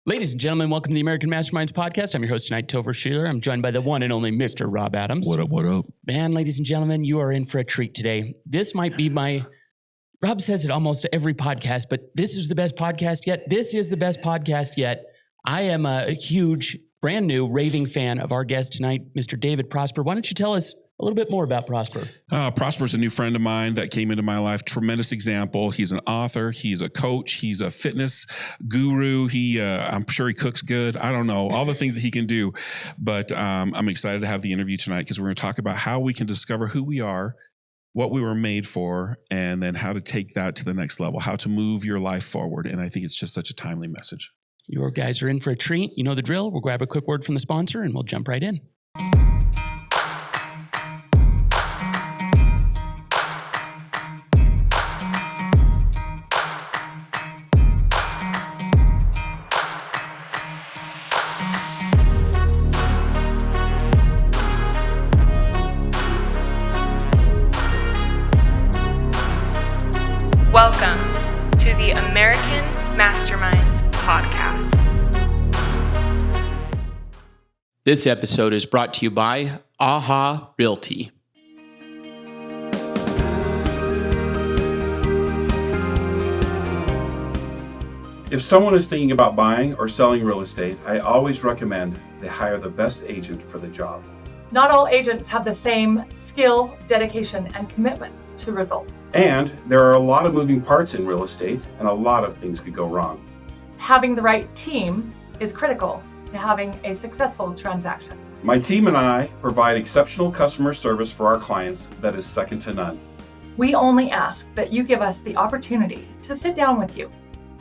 Ladies and gentlemen, welcome to the American Masterminds podcast. I'm your host tonight, Topher Sheeler. I'm joined by the one and only Mr. Rob Adams. What up, what up? Man, ladies and gentlemen, you are in for a treat today. This might be Rob says it almost every podcast, but this is the best podcast yet. This is the best podcast yet. I am a huge, brand new, raving fan of our guest tonight, Mr. David Prosper. Why don't you tell us a little bit more about Prosper? Prosper's a new friend of mine that came into my life. Tremendous example. He's an author. He's a coach. He's a fitness guru. I'm sure he cooks good. I don't know all the things that he can do, but I'm excited to have the interview tonight because we're going to talk about how we can discover who we are, what we were made for, and then how to take that to the next level, how to move your life forward. And I think it's just such a timely message. You guys are in for a treat. You know the drill. We'll grab a quick word from the sponsor and we'll jump right in. Welcome to the American Masterminds podcast. This episode is brought to you by AHA Realty. If someone is thinking about buying or selling real estate, I always recommend they hire the best agent for the job. Not all agents have the same skill, dedication, and commitment to results. And there are a lot of moving parts in real estate, and a lot of things could go wrong. Having the right team is critical to having a successful transaction. My team and I provide exceptional customer service for our clients that is second to none. We only ask that you give us the opportunity to sit down with you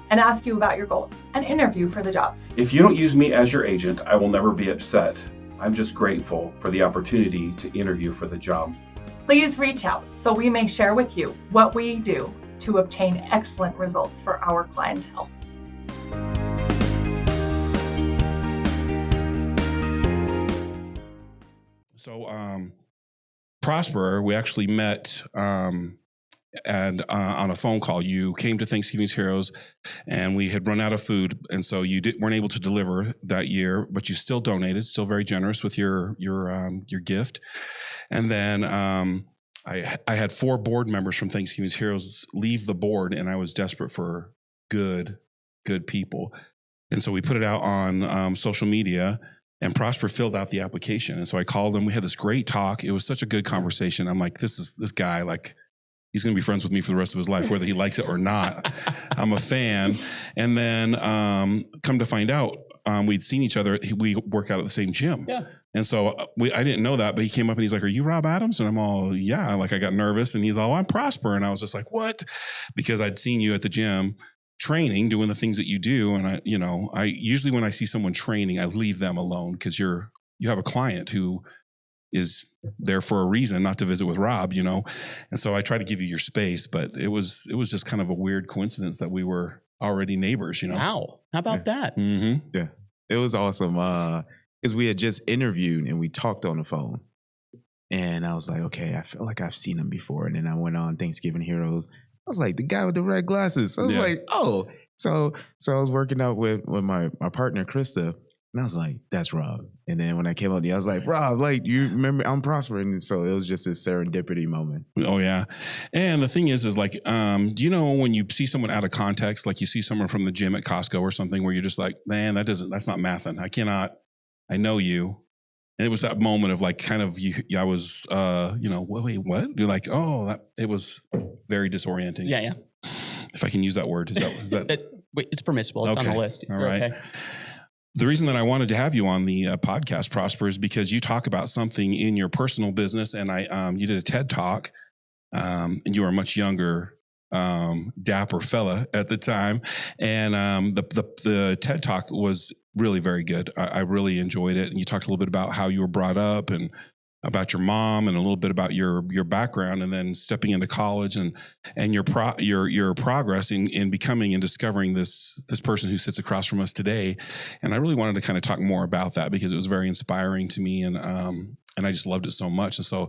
and ask you about your goals and interview for the job. If you don't use me as your agent, I will never be upset. I'm just grateful for the opportunity to interview for the job. Please reach out so we may share with you what we do to obtain excellent results for our clientele. So, Prosper, we actually met and on a phone call. You came to Thanksgiving's Heroes, and we had run out of food, and so you weren't able to deliver that year, but you still donated, still very generous with your gift. And then I had 4 board members from Thanksgiving's Heroes leave the board, and I was desperate for good people, and so we put it out on social media. And Prosper filled out the application. And so I called him. We had this great talk. It was such a good conversation. I'm like, this guy, like, he's going to be friends with me for the rest of his life, whether he likes it or not. I'm a fan. And then come to find out, we'd seen each other. We work out at the same gym. Yeah. And so I didn't know that, but he came up and he's like, "Are you Rob Adams?" And I'm all, "Yeah." Like, I got nervous, and he's all, "I'm Prosper." And I was just like, "What?" Because I'd seen you at the gym training, doing the things that you do. And I usually, when I see someone training, I leave them alone because you have a client who is there for a reason, not to visit with Rob, And so I try to give you your space, but it was just kind of a weird coincidence that we were already neighbors, Wow. How about that? Mm-hmm. Yeah, it was awesome because we had just interviewed and we talked on the phone. And I was like, okay, I feel like I've seen him before. And then I went on Thanksgiving Heroes. I was like, the guy with the red glasses. I was like, oh. So I was working out with my partner, Krista. And I was like, that's Rob. And then when I came out, I was like, Rob, like, you remember, I'm Prosper. And so it was just this serendipity moment. Oh, yeah. And the thing is like, do you know when you see someone out of context, like you see someone from the gym at Costco or something where you're just like, man, that's not mathing. I know you. And it was that moment of like, kind of, I was, wait, what? You're like, oh, it was very disorienting. Yeah. If I can use that word. Is that? It's permissible. It's okay. on the list. All right. Okay. The reason that I wanted to have you on the podcast, Prosper, is because you talk about something in your personal business, and you did a TED Talk, and you were a much younger, dapper fella at the time, and the TED Talk was really very good. I really enjoyed it, and you talked a little bit about how you were brought up and about your mom and a little bit about your background, and then stepping into college and your progress in becoming and discovering this person who sits across from us today. And I really wanted to kind of talk more about that because it was very inspiring to me, and I just loved it so much. And so,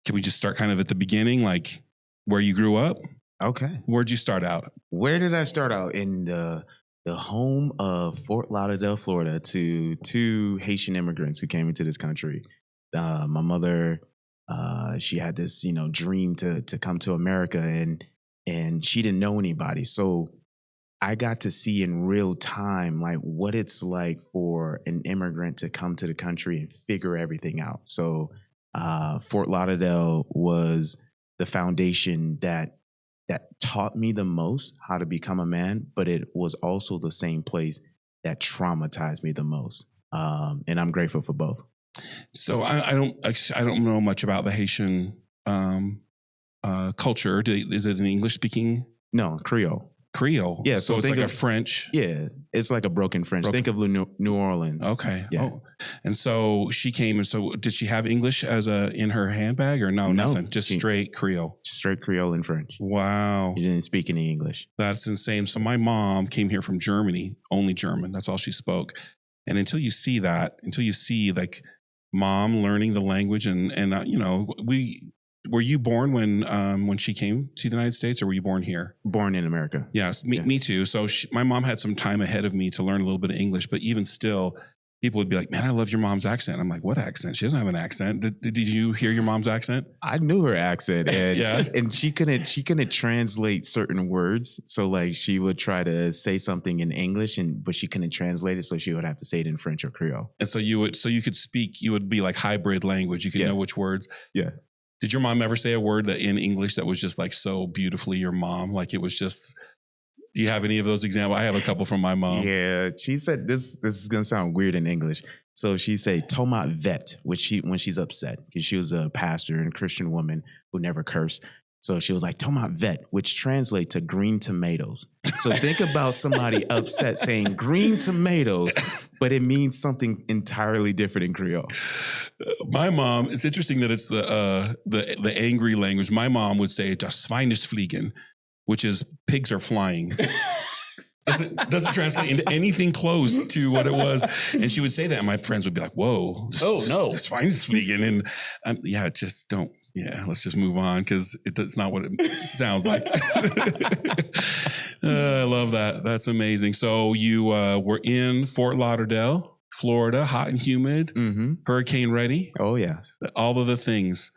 can we just start kind of at the beginning, like where you grew up? Okay. Where'd you start out? Where did I start out? In the the home of Fort Lauderdale, Florida, to two Haitian immigrants who came into this country. My mother, she had this, dream to come to America, and she didn't know anybody. So I got to see in real time, like, what it's like for an immigrant to come to the country and figure everything out. So Fort Lauderdale was the foundation that taught me the most how to become a man, but it was also the same place that traumatized me the most. And I'm grateful for both. So I don't know much about the Haitian culture. Is it an English speaking? No, Creole. Creole. Yeah, so it's like a French. Yeah, it's like a broken French. Think of New Orleans. Okay. Yeah. Oh. And so she came, and so did she have English in her handbag, or no, nothing? Just straight Creole. Straight Creole and French. Wow. She didn't speak any English. That's insane. So my mom came here from Germany, only German. That's all she spoke. And until you see like mom learning the language, and were you born when she came to the United States, or were you born here? Born in America. Yes, me too. So my mom had some time ahead of me to learn a little bit of English, but even still, people would be like, "Man, I love your mom's accent." I'm like, "What accent? She doesn't have an accent." Did you hear your mom's accent? I knew her accent, and Yeah. and she couldn't translate certain words. So like she would try to say something in English, but she couldn't translate it, so she would have to say it in French or Creole. And so you could speak. You would be like hybrid language. You could know which words. Yeah. Did your mom ever say a word that in English that was just like so beautifully your mom? Like it was just. Do you have any of those examples? I have a couple from my mom. Yeah, she said this is gonna sound weird in English. So she say "tomat vet," when she's upset, because she was a pastor and Christian woman who never cursed. So she was like "tomat vet," which translates to green tomatoes. So think about somebody upset saying green tomatoes, but it means something entirely different in Creole. My mom, it's interesting that it's the angry language. My mom would say "das Schwein ist fliegen," which is pigs are flying. Doesn't translate into anything close to what it was. And she would say that, and my friends would be like, "Whoa, das Schwein ist fliegen," and just don't. Yeah, let's just move on, because it's not what it sounds like. I love that. That's amazing. So you were in Fort Lauderdale, Florida, hot and humid, hurricane ready. Oh, yes. All of the things.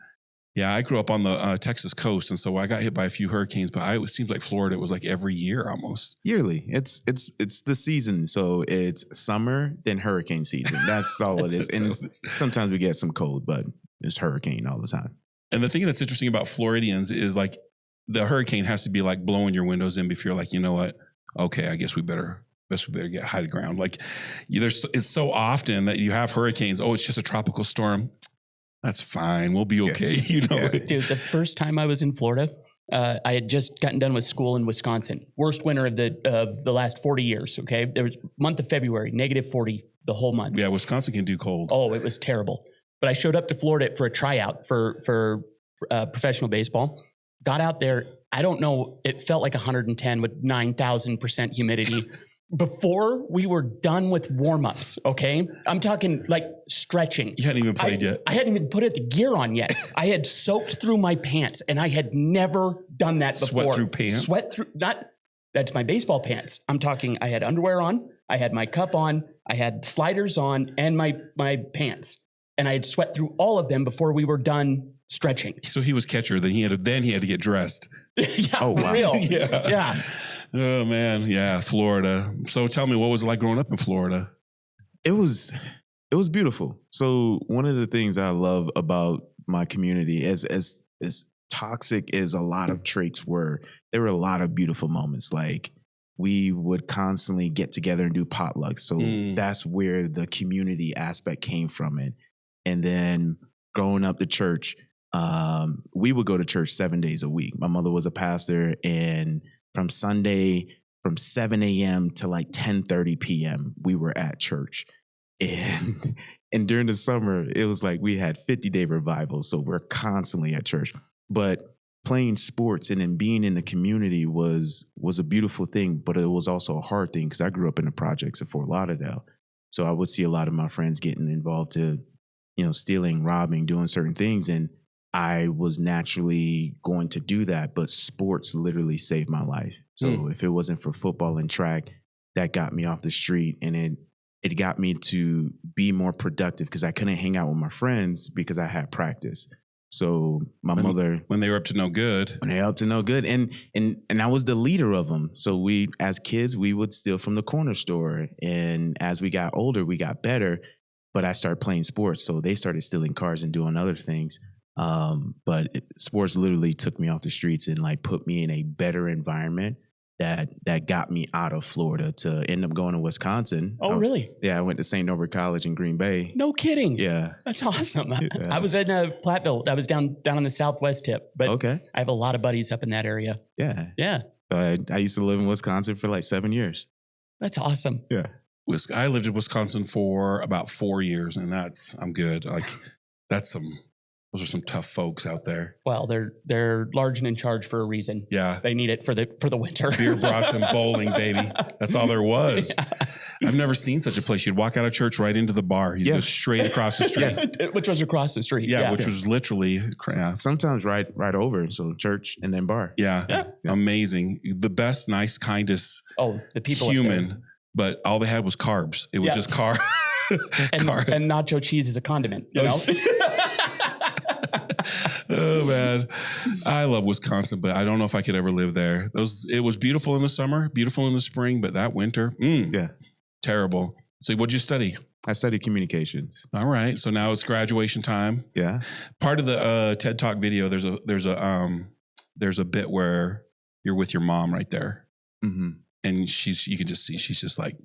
Yeah, I grew up on the Texas coast, and so I got hit by a few hurricanes, but it seems like Florida, it was like every year almost. Yearly. It's the season. So it's summer, then hurricane season. That's all it is. And sometimes we get some cold, but it's hurricane all the time. And the thing that's interesting about Floridians is like the hurricane has to be like blowing your windows in before you're like, you know what? Okay, I guess we better get high to ground. Like it's so often that you have hurricanes. Oh, it's just a tropical storm. That's fine. We'll be okay. Yeah. Dude, the first time I was in Florida, I had just gotten done with school in Wisconsin. Worst winter of the last 40 years. Okay. There was month of February, -40 the whole month. Yeah. Wisconsin can do cold. Oh, it was terrible. But I showed up to Florida for a tryout for professional baseball. Got out there. I don't know. It felt like 110 with 9,000% humidity. Before we were done with warm-ups, okay? I'm talking like stretching. You hadn't even played yet. I hadn't even put the gear on yet. I had soaked through my pants, and I had never done that before. Sweat through pants? That's my baseball pants. I'm talking, I had underwear on, I had my cup on, I had sliders on, and my pants. And I had sweat through all of them before we were done stretching. So he was catcher. Then he had to get dressed. Yeah, oh, wow. For real. Yeah. Oh man, yeah, Florida. So tell me, what was it like growing up in Florida? It was beautiful. So one of the things I love about my community, as toxic as a lot of traits were, there were a lot of beautiful moments. Like we would constantly get together and do potlucks. So that's where the community aspect came from it. And then growing up to church, we would go to church 7 days a week. My mother was a pastor, and from Sunday, from 7 a.m. to like 10:30 p.m., we were at church. And during the summer, it was like we had 50-day revivals. So we're constantly at church. But playing sports and then being in the community was a beautiful thing, but it was also a hard thing because I grew up in the projects at Fort Lauderdale. So I would see a lot of my friends getting involved to, stealing, robbing, doing certain things. And I was naturally going to do that, but sports literally saved my life. So if it wasn't for football and track, that got me off the street, and it got me to be more productive because I couldn't hang out with my friends because I had practice. So my mother, when they were up to no good, and I was the leader of them. So we, as kids, we would steal from the corner store, and as we got older, we got better. But I started playing sports, so they started stealing cars and doing other things. Sports literally took me off the streets and like put me in a better environment that got me out of Florida to end up going to Wisconsin. Oh, really? Yeah, I went to St. Norbert College in Green Bay. No kidding. Yeah. That's awesome. Yeah. I was in Platteville. I was down on the southwest tip, but Okay. I have a lot of buddies up in that area. Yeah. Yeah. I used to live in Wisconsin for like 7 years. That's awesome. Yeah. I lived in Wisconsin for about 4 years, and I'm good. Like those are some tough folks out there. Well, they're large and in charge for a reason. Yeah. They need it for the winter. Beer brats and bowling, baby. That's all there was. Yeah. I've never seen such a place. You'd walk out of church right into the bar. You'd go straight across the street. Which was across the street. Yeah, which was literally Sometimes right over. So church and then bar. Yeah. Amazing. The best, nice, kindest the people human, but all they had was carbs. It was just carb. and nacho cheese is a condiment, you know? Oh man, I love Wisconsin, but I don't know if I could ever live there. It was beautiful in the summer, beautiful in the spring, but that winter, terrible. So what'd you study? I studied communications. All right, so now it's graduation time. Yeah. Part of the TED Talk video, there's a bit where you're with your mom right there, and you can just see she's just like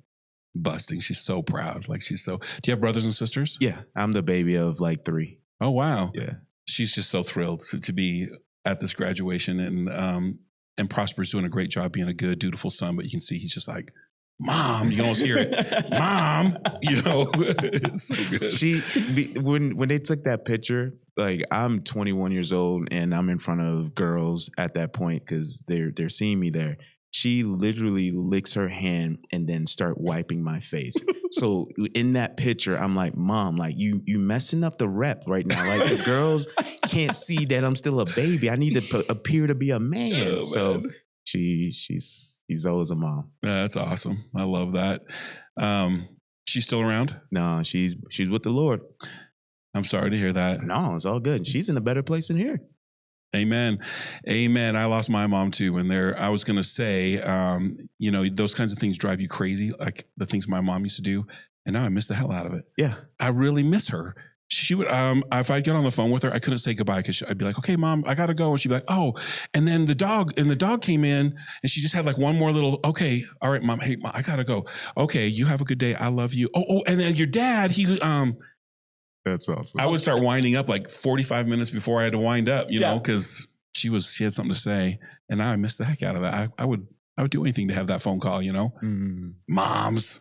busting. She's so proud. Like do you have brothers and sisters? Yeah, I'm the baby of like 3. Oh wow. Yeah. She's just so thrilled to be at this graduation, and Prosper's doing a great job being a good, dutiful son. But you can see he's just like, "Mom," you can almost hear it, "Mom," you know. It's so good. When they took that picture, like I'm 21 years old and I'm in front of girls at that point because they're seeing me there. She literally licks her hand and then start wiping my face. So in that picture, I'm like, Mom, like you messing up the rep right now. Like the girls can't see that I'm still a baby. I need to appear to be a man. Oh, so man. she's always a mom. That's awesome. I love that. She's still around? No, she's with the Lord. I'm sorry to hear that. No, it's all good. She's in a better place than here. Amen. I lost my mom too. And I was going to say, those kinds of things drive you crazy, like the things my mom used to do. And now I miss the hell out of it. Yeah. I really miss her. She would, if I'd get on the phone with her, I couldn't say goodbye because I'd be like, okay, Mom, I got to go. And she'd be like, oh, and then the dog came in and she just had like one more little, okay, all right, Mom, hey, Mom, I got to go. Okay, you have a good day. I love you. Oh, and then your dad, that's awesome. I would start winding up like 45 minutes before I had to wind up, you know, because she had something to say. And now I miss the heck out of that. I would do anything to have that phone call, you know. Moms,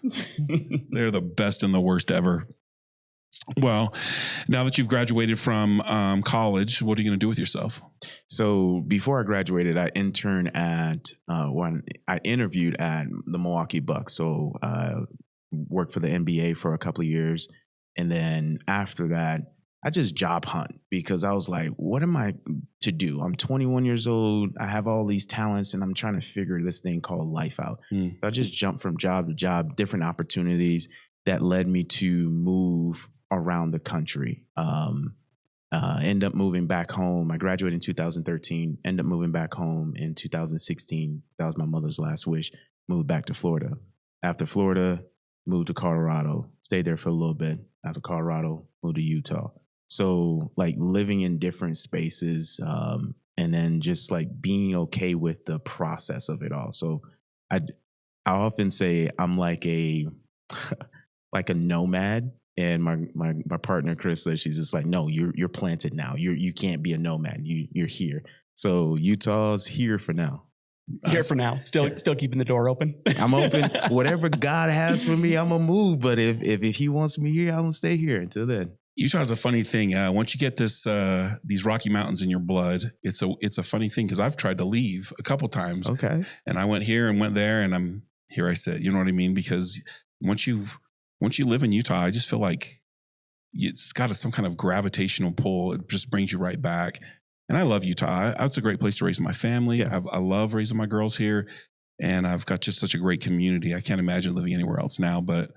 they're the best and the worst ever. Well, now that you've graduated from college, what are you going to do with yourself? So before I graduated, I interned at I interviewed at the Milwaukee Bucks. So worked for the NBA for a couple of years. And then after that, I just job hunt because I was like, what am I to do? I'm 21 years old. I have all these talents and I'm trying to figure this thing called life out. So I just jumped from job to job, different opportunities that led me to move around the country. End up moving back home. I graduated in 2013, end up moving back home in 2016. That was my mother's last wish. Moved back to Florida. After Florida, moved to Colorado, stayed there for a little bit. After Colorado, moved to Utah. So like living in different spaces and then just like being okay with the process of it all. So I often say I'm like a nomad. And my partner Chris says, she's just like, no, you're planted now. You can't be a nomad. You're here. So Utah's here for now. Here for now. Still keeping the door open. I'm open. Whatever God has for me, I'm gonna move. But if He wants me here, I'm gonna stay here until then. Utah's a funny thing. Once you get these Rocky Mountains in your blood, it's a funny thing because I've tried to leave a couple times. Okay. And I went here and went there, and here I sit. You know what I mean? Because once you live in Utah, I just feel like it's got some kind of gravitational pull. It just brings you right back. And I love Utah. It's a great place to raise my family. Yeah. I love raising my girls here. And I've got just such a great community. I can't imagine living anywhere else now, but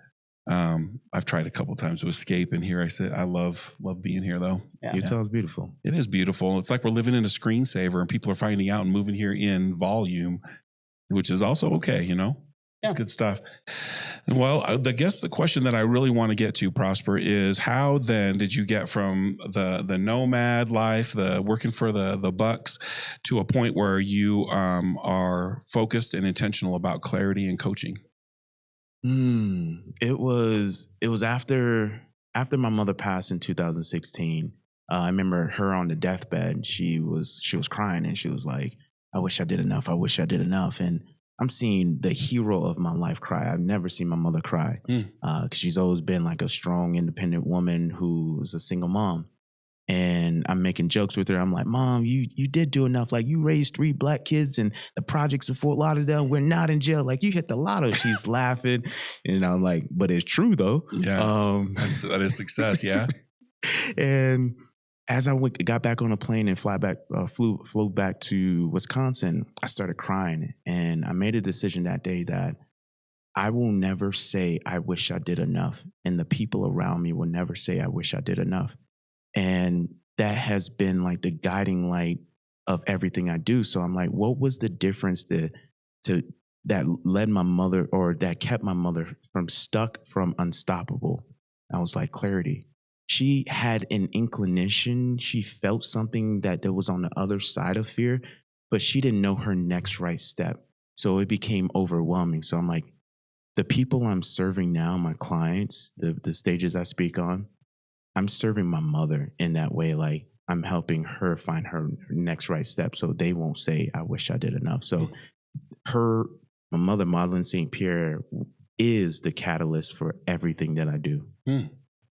I've tried a couple of times to escape, and here I sit. I love being here, though. Yeah. Utah is beautiful. It is beautiful. It's like we're living in a screensaver, and people are finding out and moving here in volume, which is also okay, you know? It's good stuff. Well, I guess the question that I really want to get to, Prosper, is how then did you get from the nomad life, the working for the bucks, to a point where you are focused and intentional about clarity and coaching? It was after my mother passed in 2016. I remember her on the deathbed. She was crying, and she was like, "I wish I did enough. I wish I did enough." And I'm seeing the hero of my life cry. I've never seen my mother cry, because she's always been like a strong, independent woman who was a single mom. And I'm making jokes with her. I'm like, "Mom, you did do enough. Like, you raised 3 black kids in the projects of Fort Lauderdale. We're not in jail. Like, you hit the lotto." She's laughing. And I'm like, "But it's true, though." Yeah, that is success, yeah. And as I got back on a plane and flew back to Wisconsin, I started crying. And I made a decision that day that I will never say, "I wish I did enough." And the people around me will never say, "I wish I did enough." And that has been like the guiding light of everything I do. So I'm like, what was the difference that led my mother, or that kept my mother from unstoppable? I was like, clarity. She had an inclination. She felt something that was on the other side of fear, but she didn't know her next right step. So it became overwhelming. So I'm like, the people I'm serving now, my clients, the stages I speak on, I'm serving my mother in that way. Like, I'm helping her find her next right step, so they won't say, "I wish I did enough." So my mother, Madeline St. Pierre, is the catalyst for everything that I do.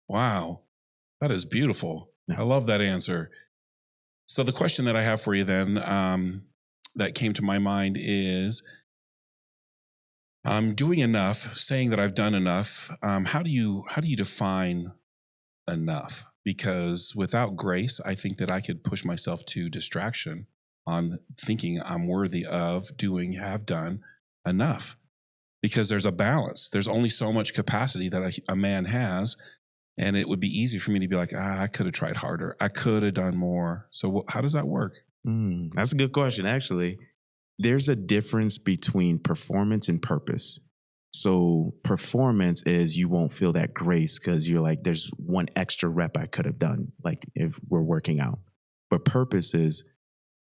Wow. That is beautiful. Yeah. I love that answer. So the question that I have for you then, that came to my mind is, I'm doing enough, saying that I've done enough. How do you define enough? Because without grace, I think that I could push myself to distraction on thinking I'm worthy of have done enough, because there's a balance. There's only so much capacity that a man has. And it would be easy for me to be like, I could have tried harder. I could have done more. So how does that work? That's a good question. Actually, there's a difference between performance and purpose. So performance is you won't feel that grace because you're like, there's one extra rep I could have done, like if we're working out. But purpose is,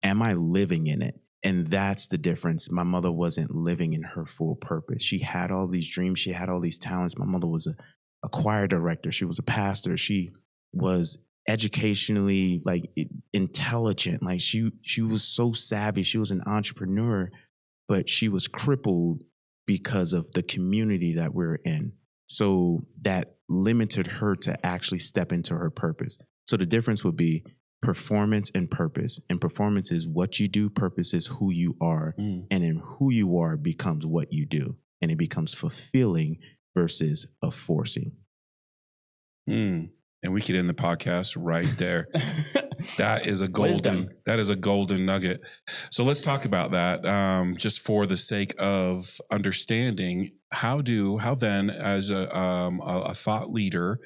am I living in it? And that's the difference. My mother wasn't living in her full purpose. She had all these dreams. She had all these talents. My mother was a choir director. She was a pastor. She was educationally like intelligent. Like she was so savvy. She was an entrepreneur, but she was crippled because of the community that we're in. So that limited her to actually step into her purpose. So the difference would be performance and purpose. And performance is what you do. Purpose is who you are. And in who you are becomes what you do. And it becomes fulfilling versus a forcing. And we could end the podcast right there. That is a Wisdom. golden nugget. So let's talk about that. Just for the sake of understanding, how then, as a thought leader,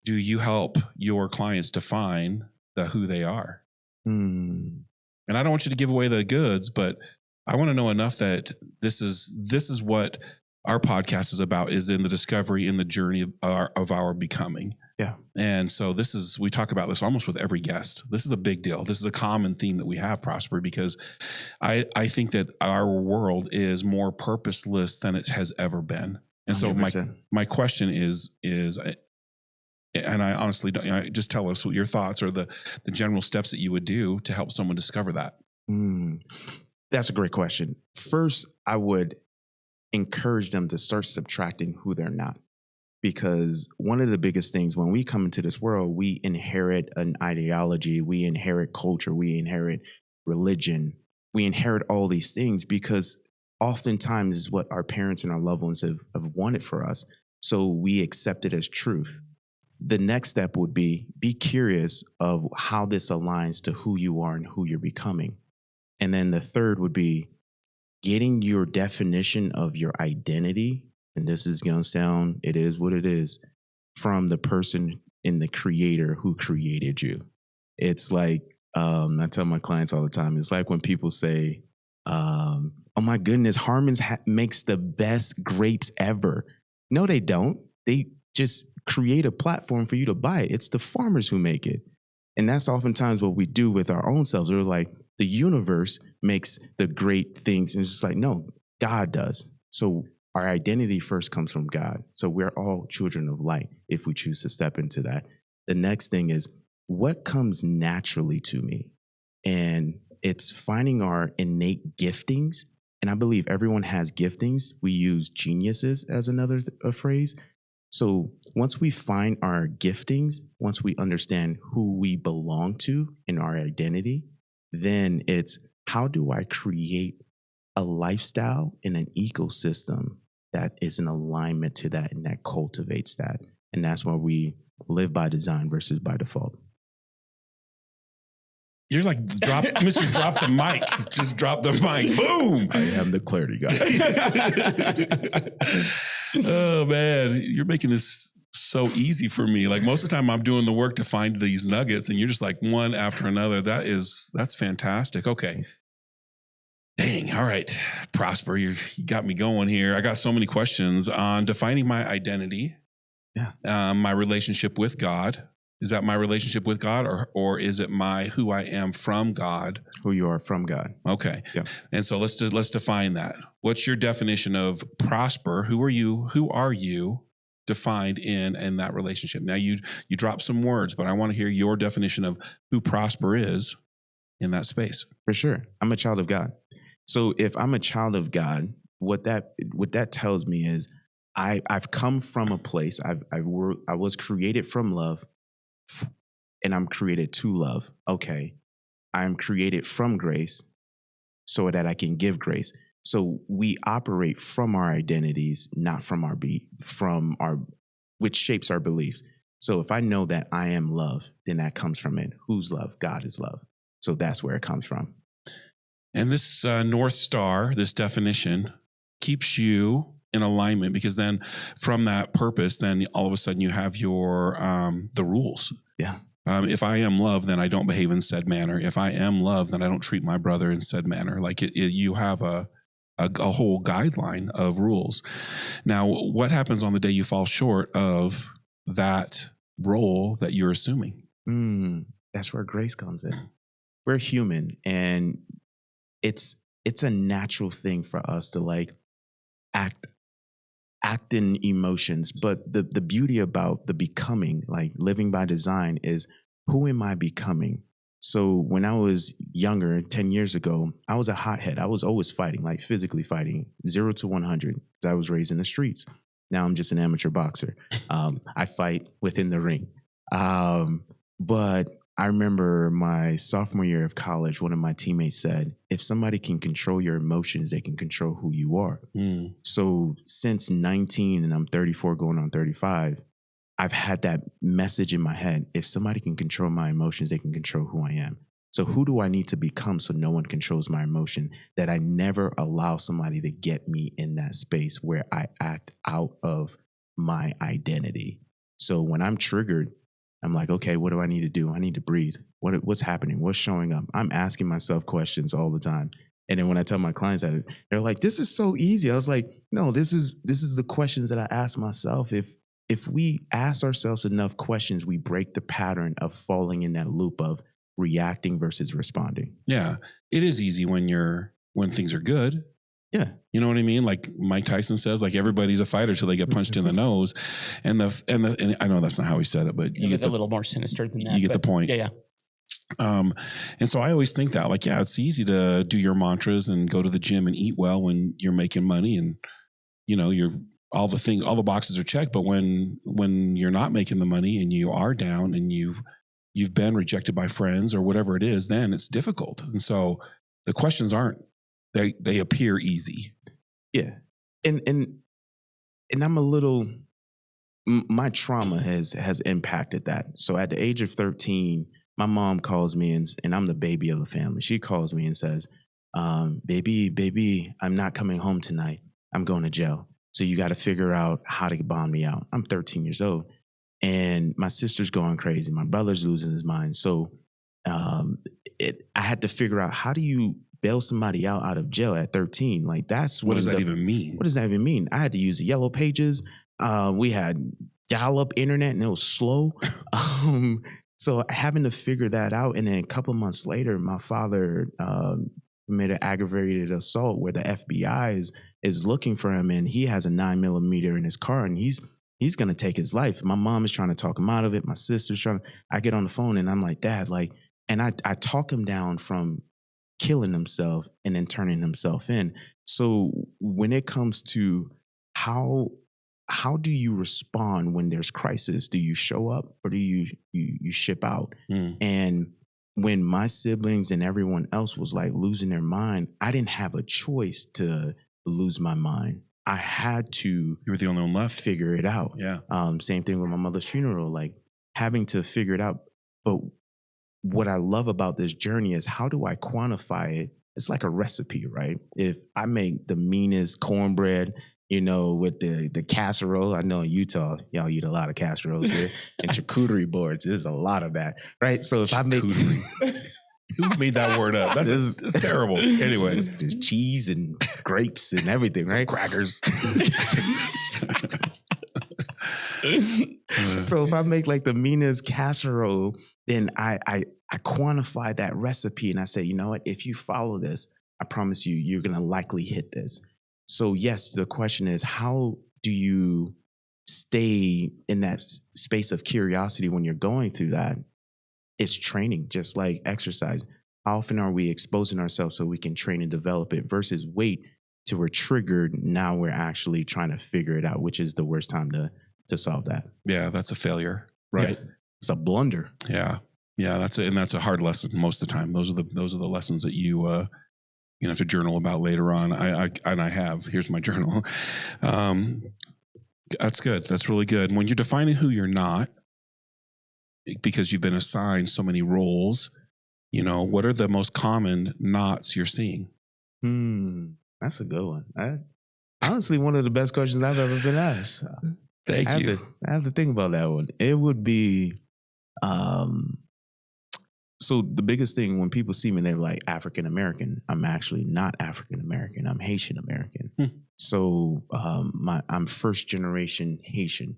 do you help your clients define who they are? And I don't want you to give away the goods, but I want to know enough that this is what our podcast is about, is in the discovery, in the journey of our becoming. Yeah. And so we talk about this almost with every guest. This is a big deal. This is a common theme that we have, Prosper, because I think that our world is more purposeless than it has ever been. And 100%. So my question is, and I honestly don't, just tell us what your thoughts or the general steps that you would do to help someone discover that. That's a great question. First, I would encourage them to start subtracting who they're not. Because one of the biggest things when we come into this world, we inherit an ideology, we inherit culture, we inherit religion, we inherit all these things because oftentimes is what our parents and our loved ones have wanted for us. So we accept it as truth. The next step would be curious of how this aligns to who you are and who you're becoming. And then the third would be getting your definition of your identity, and this is going to sound, it is what it is, from the person in the creator who created you. It's like, I tell my clients all the time, it's like when people say, oh my goodness, Harmon's makes the best grapes ever. No, they don't. They just create a platform for you to buy it. It's the farmers who make it. And that's oftentimes what we do with our own selves. We're like, the universe makes the great things. And it's just like, no, God does. So our identity first comes from God. So we're all children of light if we choose to step into that. The next thing is, what comes naturally to me? And it's finding our innate giftings. And I believe everyone has giftings. We use geniuses as another phrase. So once we find our giftings, once we understand who we belong to in our identity, then it's, how do I create a lifestyle and an ecosystem that is in alignment to that and that cultivates that? And that's why we live by design versus by default. You're like, Mr. Drop the mic. Just drop the mic. Boom. I am the clarity guy. Oh, man. You're making this so easy for me. Like, most of the time I'm doing the work to find these nuggets, and you're just like one after another. That's fantastic. Okay. Dang. All right. Prosper, you got me going here. I got so many questions on defining my identity. Yeah. My relationship with God. Is that my relationship with God, or is it who I am from God? Who you are from God. Okay. Yeah. And so let's define that. What's your definition of prosper? Who are you? Who are you defined in that relationship? Now you drop some words, but I want to hear your definition of who prosper is in that space. For sure. I'm a child of God. So if I'm a child of God, what that tells me is I've come from a place. I was created from love. And I'm created to love. Okay. I'm created from grace so that I can give grace. So we operate from our identities, not from which shapes our beliefs. So if I know that I am love, then that comes from it. Who's love? God is love. So that's where it comes from. And this North Star, this definition, keeps you in alignment, because then from that purpose, then all of a sudden you have your the rules. Yeah. If I am love, then I don't behave in said manner. If I am love, then I don't treat my brother in said manner. Like you have a whole guideline of rules. Now, what happens on the day you fall short of that role that you're assuming? That's where grace comes in. We're human, and it's a natural thing for us to like act in emotions. But the beauty about the becoming, like living by design, is who am I becoming? So when I was younger, 10 years ago, I was a hothead. I was always fighting, like physically fighting, 0 to 100. I was raised in the streets. Now I'm just an amateur boxer. I fight within the ring. But I remember my sophomore year of college, one of my teammates said, if somebody can control your emotions, they can control who you are. So since 19, and I'm 34 going on 35, I've had that message in my head. If somebody can control my emotions, they can control who I am. So who do I need to become so no one controls my emotion, that I never allow somebody to get me in that space where I act out of my identity? So when I'm triggered, I'm like, okay, what do I need to do? I need to breathe. What's happening? What's showing up? I'm asking myself questions all the time. And then when I tell my clients that, they're like, this is so easy. I was like, no, this is the questions that I ask myself. If we ask ourselves enough questions, we break the pattern of falling in that loop of reacting versus responding. Yeah. It is easy when things are good. Yeah. You know what I mean? Like Mike Tyson says, like everybody's a fighter till they get punched in the nose. And I know that's not how he said it, but you get a little more sinister than that. You get the point. Yeah. And so I always think that, like, yeah, it's easy to do your mantras and go to the gym and eat well when you're making money, and you know, all the boxes are checked. But when you're not making the money and you are down and you've been rejected by friends or whatever it is, then it's difficult. And so the questions they appear easy. Yeah. And I'm my trauma has impacted that. So at the age of 13, my mom calls me and I'm the baby of the family. She calls me and says, baby, I'm not coming home tonight. I'm going to jail. So you got to figure out how to bond me out. I'm 13 years old and my sister's going crazy. My brother's losing his mind. So I had to figure out, how do you bail somebody out of jail at 13? Like, that's what does that even mean? What does that even mean? I had to use the Yellow Pages. We had dial-up internet and it was slow. So having to figure that out. And then a couple of months later, my father made an aggravated assault where the FBI is looking for him, and he has a 9mm in his car, and he's going to take his life. My mom is trying to talk him out of it. My sister's trying to, I get on the phone and I'm like, Dad, like, and I talk him down from killing himself and then turning himself in. So when it comes to how do you respond when there's crisis? Do you show up or do you ship out? And when my siblings and everyone else was like losing their mind, I didn't have a choice to lose my mind. I had to. You were the only one left. Figure it out. Yeah. Same thing with my mother's funeral, like having to figure it out. But what I love about this journey is, how do I quantify it? It's like a recipe, right? If I make the meanest cornbread, with the casserole. I know in Utah, y'all eat a lot of casseroles here. And charcuterie boards, there's a lot of that, right? So if I make... Who made that word up? That's terrible. Anyway. There's cheese and grapes and everything, right? Crackers. So if I make like the meanest casserole, then I quantify that recipe and I say, you know what? If you follow this, I promise you, you're going to likely hit this. So yes, the question is, how do you stay in that space of curiosity when you're going through that? It's training, just like exercise. How often are we exposing ourselves so we can train and develop it versus wait till we're triggered? Now we're actually trying to figure it out, which is the worst time to solve that. Yeah, that's a failure, right? Yeah. It's a blunder. Yeah, that's a hard lesson most of the time. Those are the lessons that you have to journal about later on. I have. Here's my journal. That's good. That's really good. When you're defining who you're not, because you've been assigned so many roles, what are the most common knots you're seeing? That's a good one. Honestly, one of the best questions I've ever been asked. Thank you. I have to think about that one. It would be, so the biggest thing when people see me, they're like African American. I'm actually not African American. I'm Haitian American. So I'm first generation Haitian.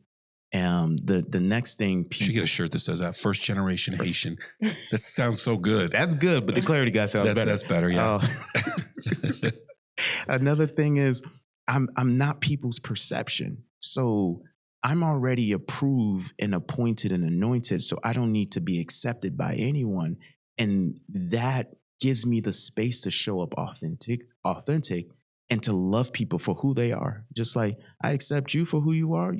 The next thing, you should get a shirt that says that, first generation Haitian. That sounds so good. That's good, but the clarity guy sounds better. That's better, yeah. Another thing is, I'm not people's perception. So I'm already approved and appointed and anointed, so I don't need to be accepted by anyone. And that gives me the space to show up authentic, and to love people for who they are. Just like I accept you for who you are,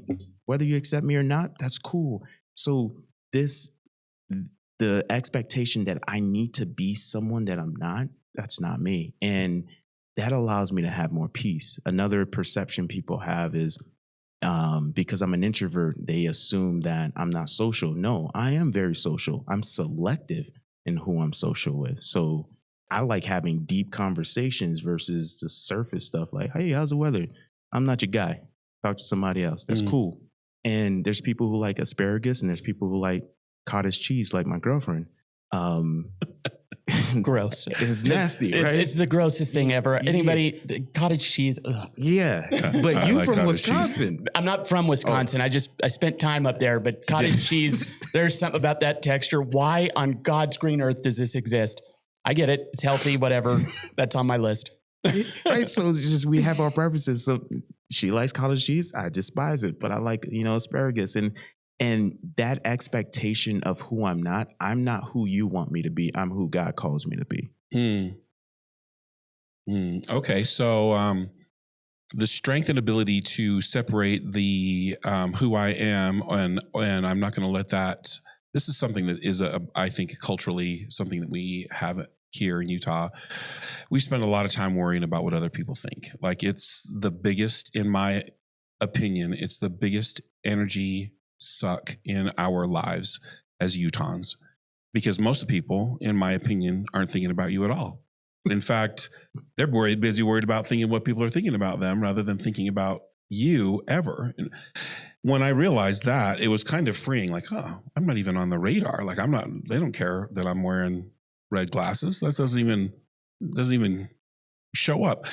whether you accept me or not, that's cool. So the expectation that I need to be someone that I'm not, that's not me. And that allows me to have more peace. Another perception people have is, because I'm an introvert, they assume that I'm not social. No, I am very social. I'm selective in who I'm social with. So I like having deep conversations versus the surface stuff like, hey, how's the weather? I'm not your guy. Talk to somebody else. That's cool. And there's people who like asparagus and there's people who like cottage cheese, like my girlfriend. Gross. It's nasty, right? It's the grossest thing ever. Anybody, cottage cheese. Ugh. Yeah. But you like from Wisconsin. Cheese. I'm not from Wisconsin. I spent time up there, but cottage cheese, there's something about that texture. Why on God's green earth does this exist? I get it. It's healthy, whatever. That's on my list. Right. So it's just, we have our preferences. So she likes cottage cheese. I despise it, but I like, asparagus. And that expectation of who I'm not who you want me to be. I'm who God calls me to be. Okay. So, the strength and ability to separate the, who I am and I'm not going to let that, this is something that is I think culturally something that we have here in Utah. We spend a lot of time worrying about what other people think. Like, it's the biggest, in my opinion, it's the biggest energy suck in our lives as Utahns, because most of the people, in my opinion, aren't thinking about you at all. In fact, they're worried about thinking what people are thinking about them rather than thinking about you ever. And when I realized that, it was kind of freeing. Like, oh, I'm not even on the radar. Like, they don't care that I'm wearing red glasses. That doesn't even show up.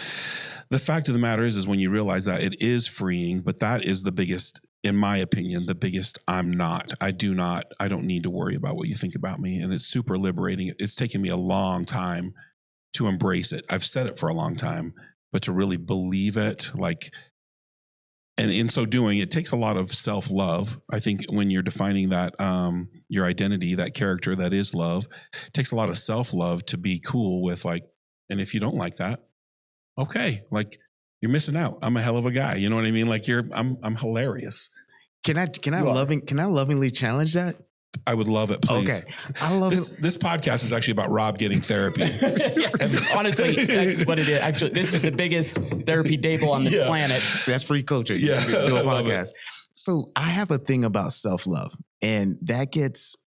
The fact of the matter is when you realize that, it is freeing, but that is the biggest, in my opinion, the biggest I don't need to worry about what you think about me. And it's super liberating. It's taken me a long time to embrace it. I've said it for a long time, but to really believe it, like, and in so doing, it takes a lot of self-love. I think when you're defining that, your identity, that character that is love, it takes a lot of self-love to be cool with, like, and if you don't like that, okay, like, you're missing out. I'm a hell of a guy. You know what I mean? Like, I'm hilarious. Can I lovingly challenge that? I would love it, please. Okay. I love this podcast is actually about Rob getting therapy. Honestly, that's what it is. Actually, this is the biggest therapy table on the planet. That's free coaching. Yeah, do a podcast. So I have a thing about self-love, and that gets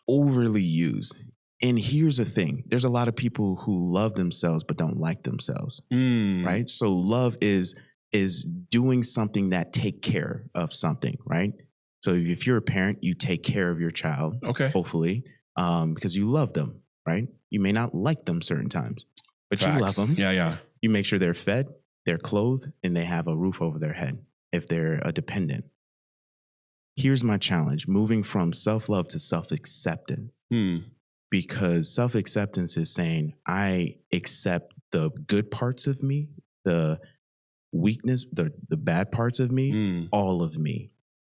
overly used. And here's the thing. There's a lot of people who love themselves but don't like themselves. Right? So love is doing something that take care of something, right? So if you're a parent, you take care of your child, okay, hopefully, because you love them, right? You may not like them certain times, but Facts. you love them. Yeah. You make sure they're fed, they're clothed, and they have a roof over their head if they're a dependent. Here's my challenge, moving from self-love to self-acceptance. Because self-acceptance is saying, I accept the good parts of me, the weakness, the bad parts of me, all of me.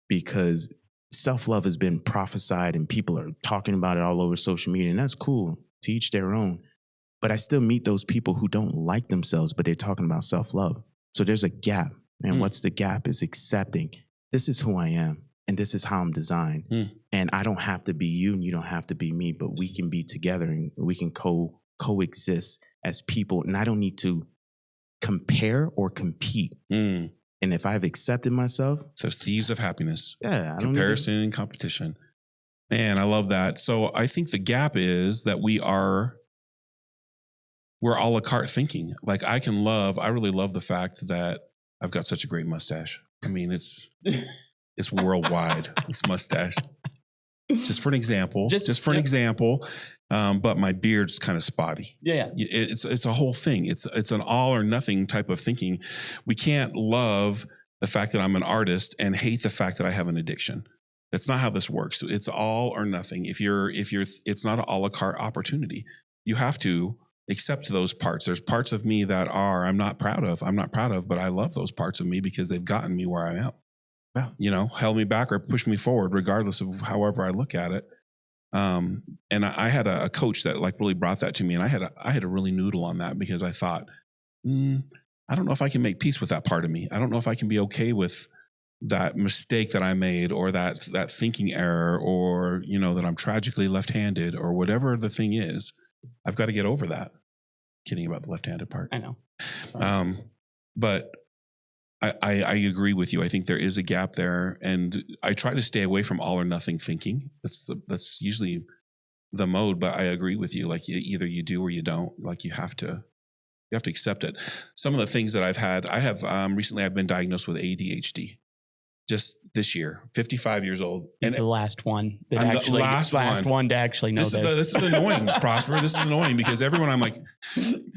Because self-love has been prophesied and people are talking about it all over social media, and that's cool, to each their own. But I still meet those people who don't like themselves, but they're talking about self-love. So there's a gap. And what's the gap is accepting, this is who I am and this is how I'm designed. And I don't have to be you and you don't have to be me, but we can be together and we can coexist as people. And I don't need to compare or compete. And if I've accepted myself. So thieves of happiness. Yeah. Comparison and competition. Man, I love that. So I think the gap is that we're a la carte thinking. Like, I really love the fact that I've got such a great mustache. I mean, it's worldwide, this mustache. Just for an example. Just for an example. But my beard's kind of spotty. Yeah. It's a whole thing. It's an all or nothing type of thinking. We can't love the fact that I'm an artist and hate the fact that I have an addiction. That's not how this works. It's all or nothing. It's not an a la carte opportunity. You have to accept those parts. There's parts of me that I'm not proud of, but I love those parts of me because they've gotten me where I am. Yeah. Held me back or pushed me forward, regardless of however I look at it. And I had a coach that like really brought that to me, and I had to really noodle on that because I thought, I don't know if I can make peace with that part of me. I don't know if I can be okay with that mistake that I made, or that thinking error, or that I'm tragically left-handed, or whatever the thing is. I've got to get over that. Kidding about the left-handed part. I know. But I agree with you. I think there is a gap there, and I try to stay away from all or nothing thinking. That's usually the mode, but I agree with you. Like, either you do or you don't. Like, you have to accept it. Some of the things that recently I've been diagnosed with ADHD. Just this year, 55 years old. He's the last one that I'm actually, the last one to actually know this. This is annoying, Prosper. This is annoying because everyone, I'm like,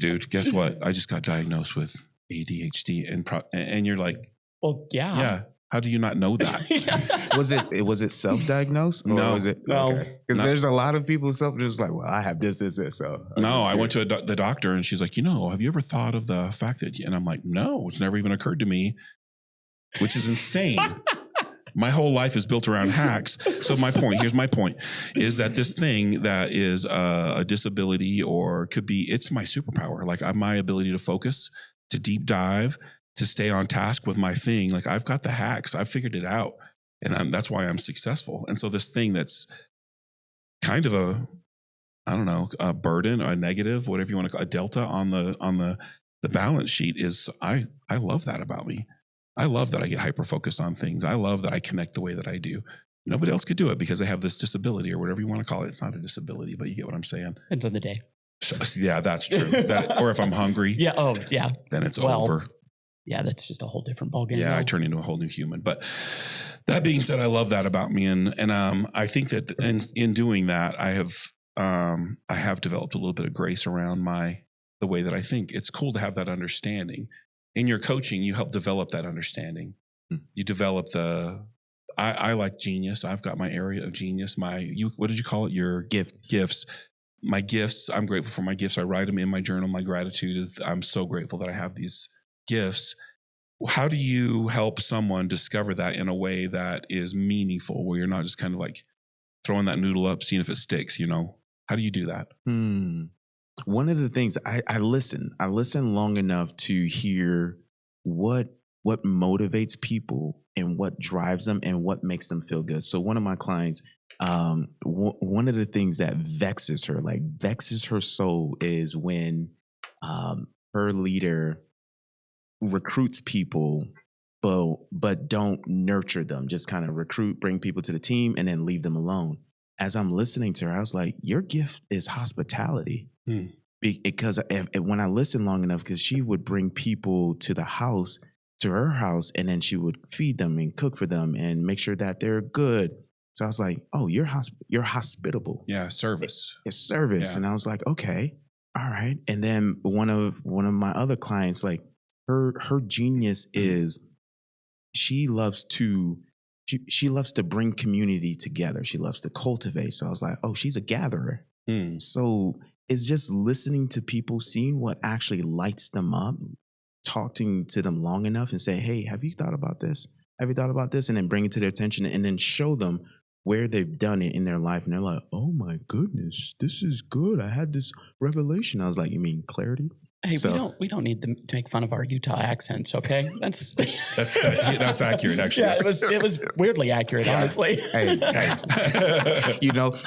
dude, guess what? I just got diagnosed with ADHD, and you're like, well, yeah. How do you not know that? Was it self-diagnosed? No, was it? No, because there's a lot of people just like, well, I have this. So I went to the doctor, and she's like, have you ever thought of the fact that? And I'm like, no, it's never even occurred to me, which is insane. My whole life is built around hacks. So here's my point, is that this thing that is a disability, or could be, it's my superpower. Like, my ability to focus, to deep dive, to stay on task with my thing. Like, I've got the hacks. I've figured it out. And that's why I'm successful. And so this thing that's kind of a burden or a negative, whatever you want to call it, a delta on the balance sheet is, I love that about me. I love that I get hyper-focused on things. I love that I connect the way that I do. Nobody else could do it because they have this disability or whatever you want to call it. It's not a disability, but you get what I'm saying. Depends on the day. So, yeah, that's true. Or if I'm hungry, Yeah. Oh, yeah. then it's Well, over. Yeah, that's just a whole different ballgame. Yeah, I though. turn into a whole new human. But that being said, I love that about me, and I think that in doing that, I have developed a little bit of grace around the way that I think. It's cool to have that understanding. In your coaching, you help develop that understanding. You develop I like genius. I've got my area of genius. What did you call it? Your gifts. My gifts. I'm grateful for my gifts. I write them in my journal. My gratitude is I'm so grateful that I have these gifts. How do you help someone discover that in a way that is meaningful, where you're not just kind of like throwing that noodle up, seeing if it sticks, How do you do that? One of the things I listen long enough to hear what motivates people and what drives them and what makes them feel good. So one of my clients, one of the things that vexes her soul is when her leader recruits people, but don't nurture them, just kind of recruit, bring people to the team and then leave them alone. As I'm listening to her, I was like, your gift is hospitality. Because when I listened long enough, because she would bring people to her house, and then she would feed them and cook for them and make sure that they're good. So I was like, oh, you're hospitable. Yeah, service. It's service. Yeah. And I was like, okay, all right. And then one of my other clients, like her genius is she loves to bring community together. She loves to cultivate. So I was like, oh, she's a gatherer. So it's just listening to people, seeing what actually lights them up, talking to them long enough and say, hey, have you thought about this? Have you thought about this? And then bring it to their attention and then show them where they've done it in their life. And they're like, oh my goodness, this is good. I had this revelation. I was like, you mean clarity? Hey, we don't need them to make fun of our Utah accents, okay? That's accurate, actually. Yeah, it was weirdly accurate, honestly. Hey.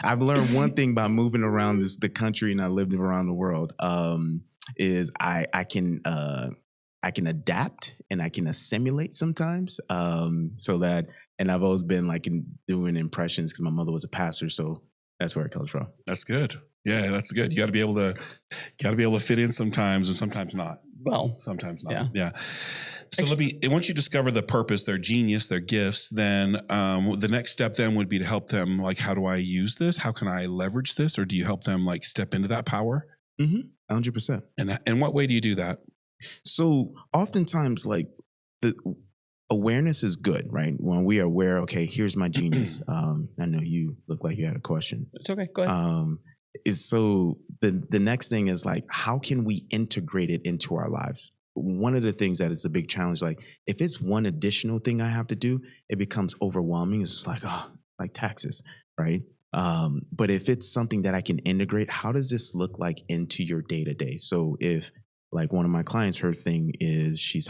I've learned one thing by moving around the country, and I lived around the world. Is I can adapt and I can assimilate sometimes. And I've always been like doing impressions because my mother was a pastor, so that's where it comes from. That's good. Yeah, that's good. You got to be able to fit in sometimes, and sometimes not. Well, sometimes not. Yeah. So once you discover the purpose, their genius, their gifts, then the next step then would be to help them. Like, how do I use this? How can I leverage this? Or do you help them like step into that power? 100%. And in what way do you do that? So oftentimes, like the awareness is good, right? When we are aware, okay, here's my genius. I know you look like you had a question. It's okay. Go ahead. So the next thing is like, how can we integrate it into our lives? One of the things that is a big challenge, like if it's one additional thing I have to do, it becomes overwhelming. It's just like, like taxes, right? But if it's something that I can integrate, how does this look like into your day-to-day? So if like one of my clients, her thing is she's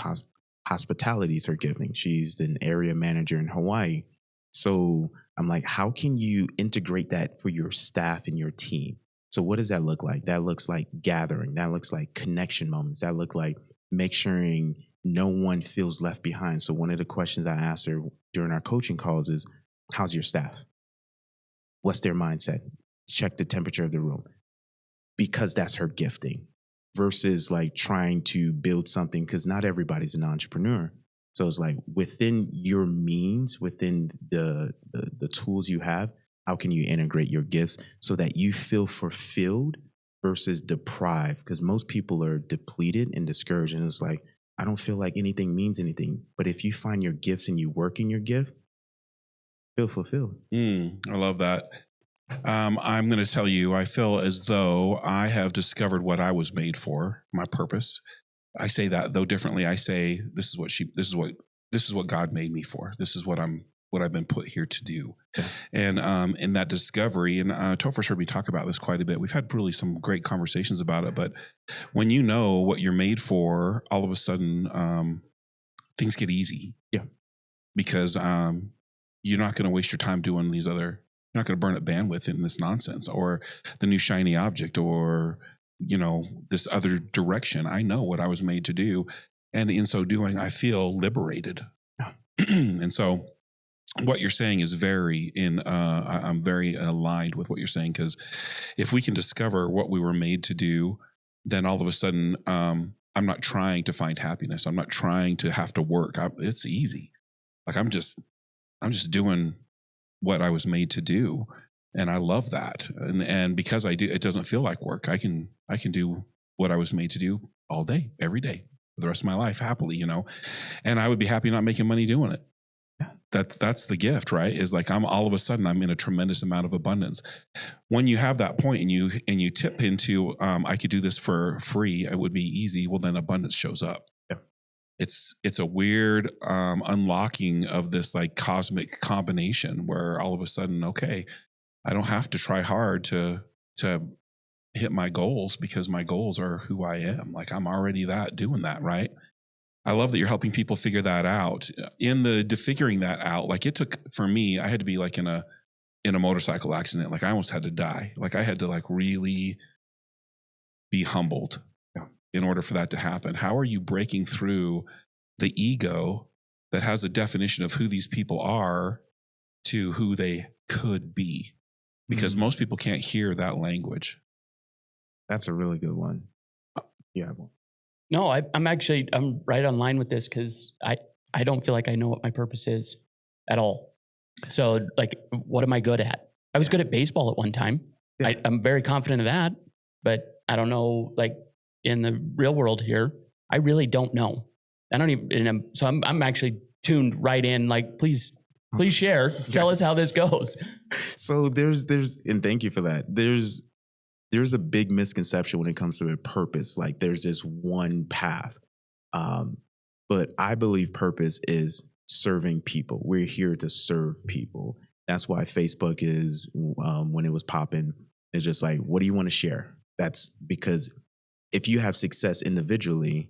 hospitality is her giving. She's an area manager in Hawaii. So I'm like, how can you integrate that for your staff and your team? So what does that look like? That looks like gathering. That looks like connection moments. That look like make sure no one feels left behind. So one of the questions I asked her during our coaching calls is, how's your staff? What's their mindset? Check the temperature of the room. Because that's her gifting versus like trying to build something, because not everybody's an entrepreneur. So it's like within your means, within the tools you have, how can you integrate your gifts so that you feel fulfilled versus deprived? Because most people are depleted and discouraged. And it's like, I don't feel like anything means anything. But if you find your gifts and you work in your gift, feel fulfilled. I love that. I'm going to tell you, I feel as though I have discovered what I was made for, my purpose. I say that though differently. I say this is what God made me for. This is what I've been put here to do. Yeah. And in that discovery, and Topher's heard me talk about this quite a bit. We've had really some great conversations about it. But when you know what you're made for, all of a sudden things get easy. Yeah, because you're not going to waste your time doing these other. You're not going to burn up bandwidth in this nonsense or the new shiny object or this other direction. I know what I was made to do. And in so doing, I feel liberated. Yeah. And so what you're saying is I'm very aligned with what you're saying, because if we can discover what we were made to do, then all of a sudden, I'm not trying to find happiness. I'm not trying to have to work. It's easy. Like I'm just doing what I was made to do. And I love that. And because I do, it doesn't feel like work. I can do what I was made to do all day, every day, for the rest of my life, happily, and I would be happy not making money doing it. That's the gift, right? Is like, all of a sudden I'm in a tremendous amount of abundance. When you have that point and you tip into, I could do this for free, it would be easy. Well, then abundance shows up. Yeah. It's a weird unlocking of this like cosmic combination where all of a sudden, okay, I don't have to try hard to hit my goals, because my goals are who I am. Like I'm already doing that, right? I love that you're helping people figure that out. In the figuring that out, like it took for me, I had to be like in a motorcycle accident. Like I almost had to die. Like I had to like really be humbled in order for that to happen. How are you breaking through the ego that has a definition of who these people are to who they could be? Because most people can't hear that language. That's a really good one. Yeah. No, I'm right on line with this, because I don't feel like I know what my purpose is at all. So like, what am I good at? I was good at baseball at one time. Yeah. I'm very confident of that, but I don't know, like in the real world here, I really don't know. I don't even, so I'm actually tuned right in, like, please share, tell us how this goes. So there's, and thank you for that. There's a big misconception when it comes to a purpose. Like there's this one path. But I believe purpose is serving people. We're here to serve people. That's why Facebook is, when it was popping, it's just like, what do you want to share? That's because if you have success individually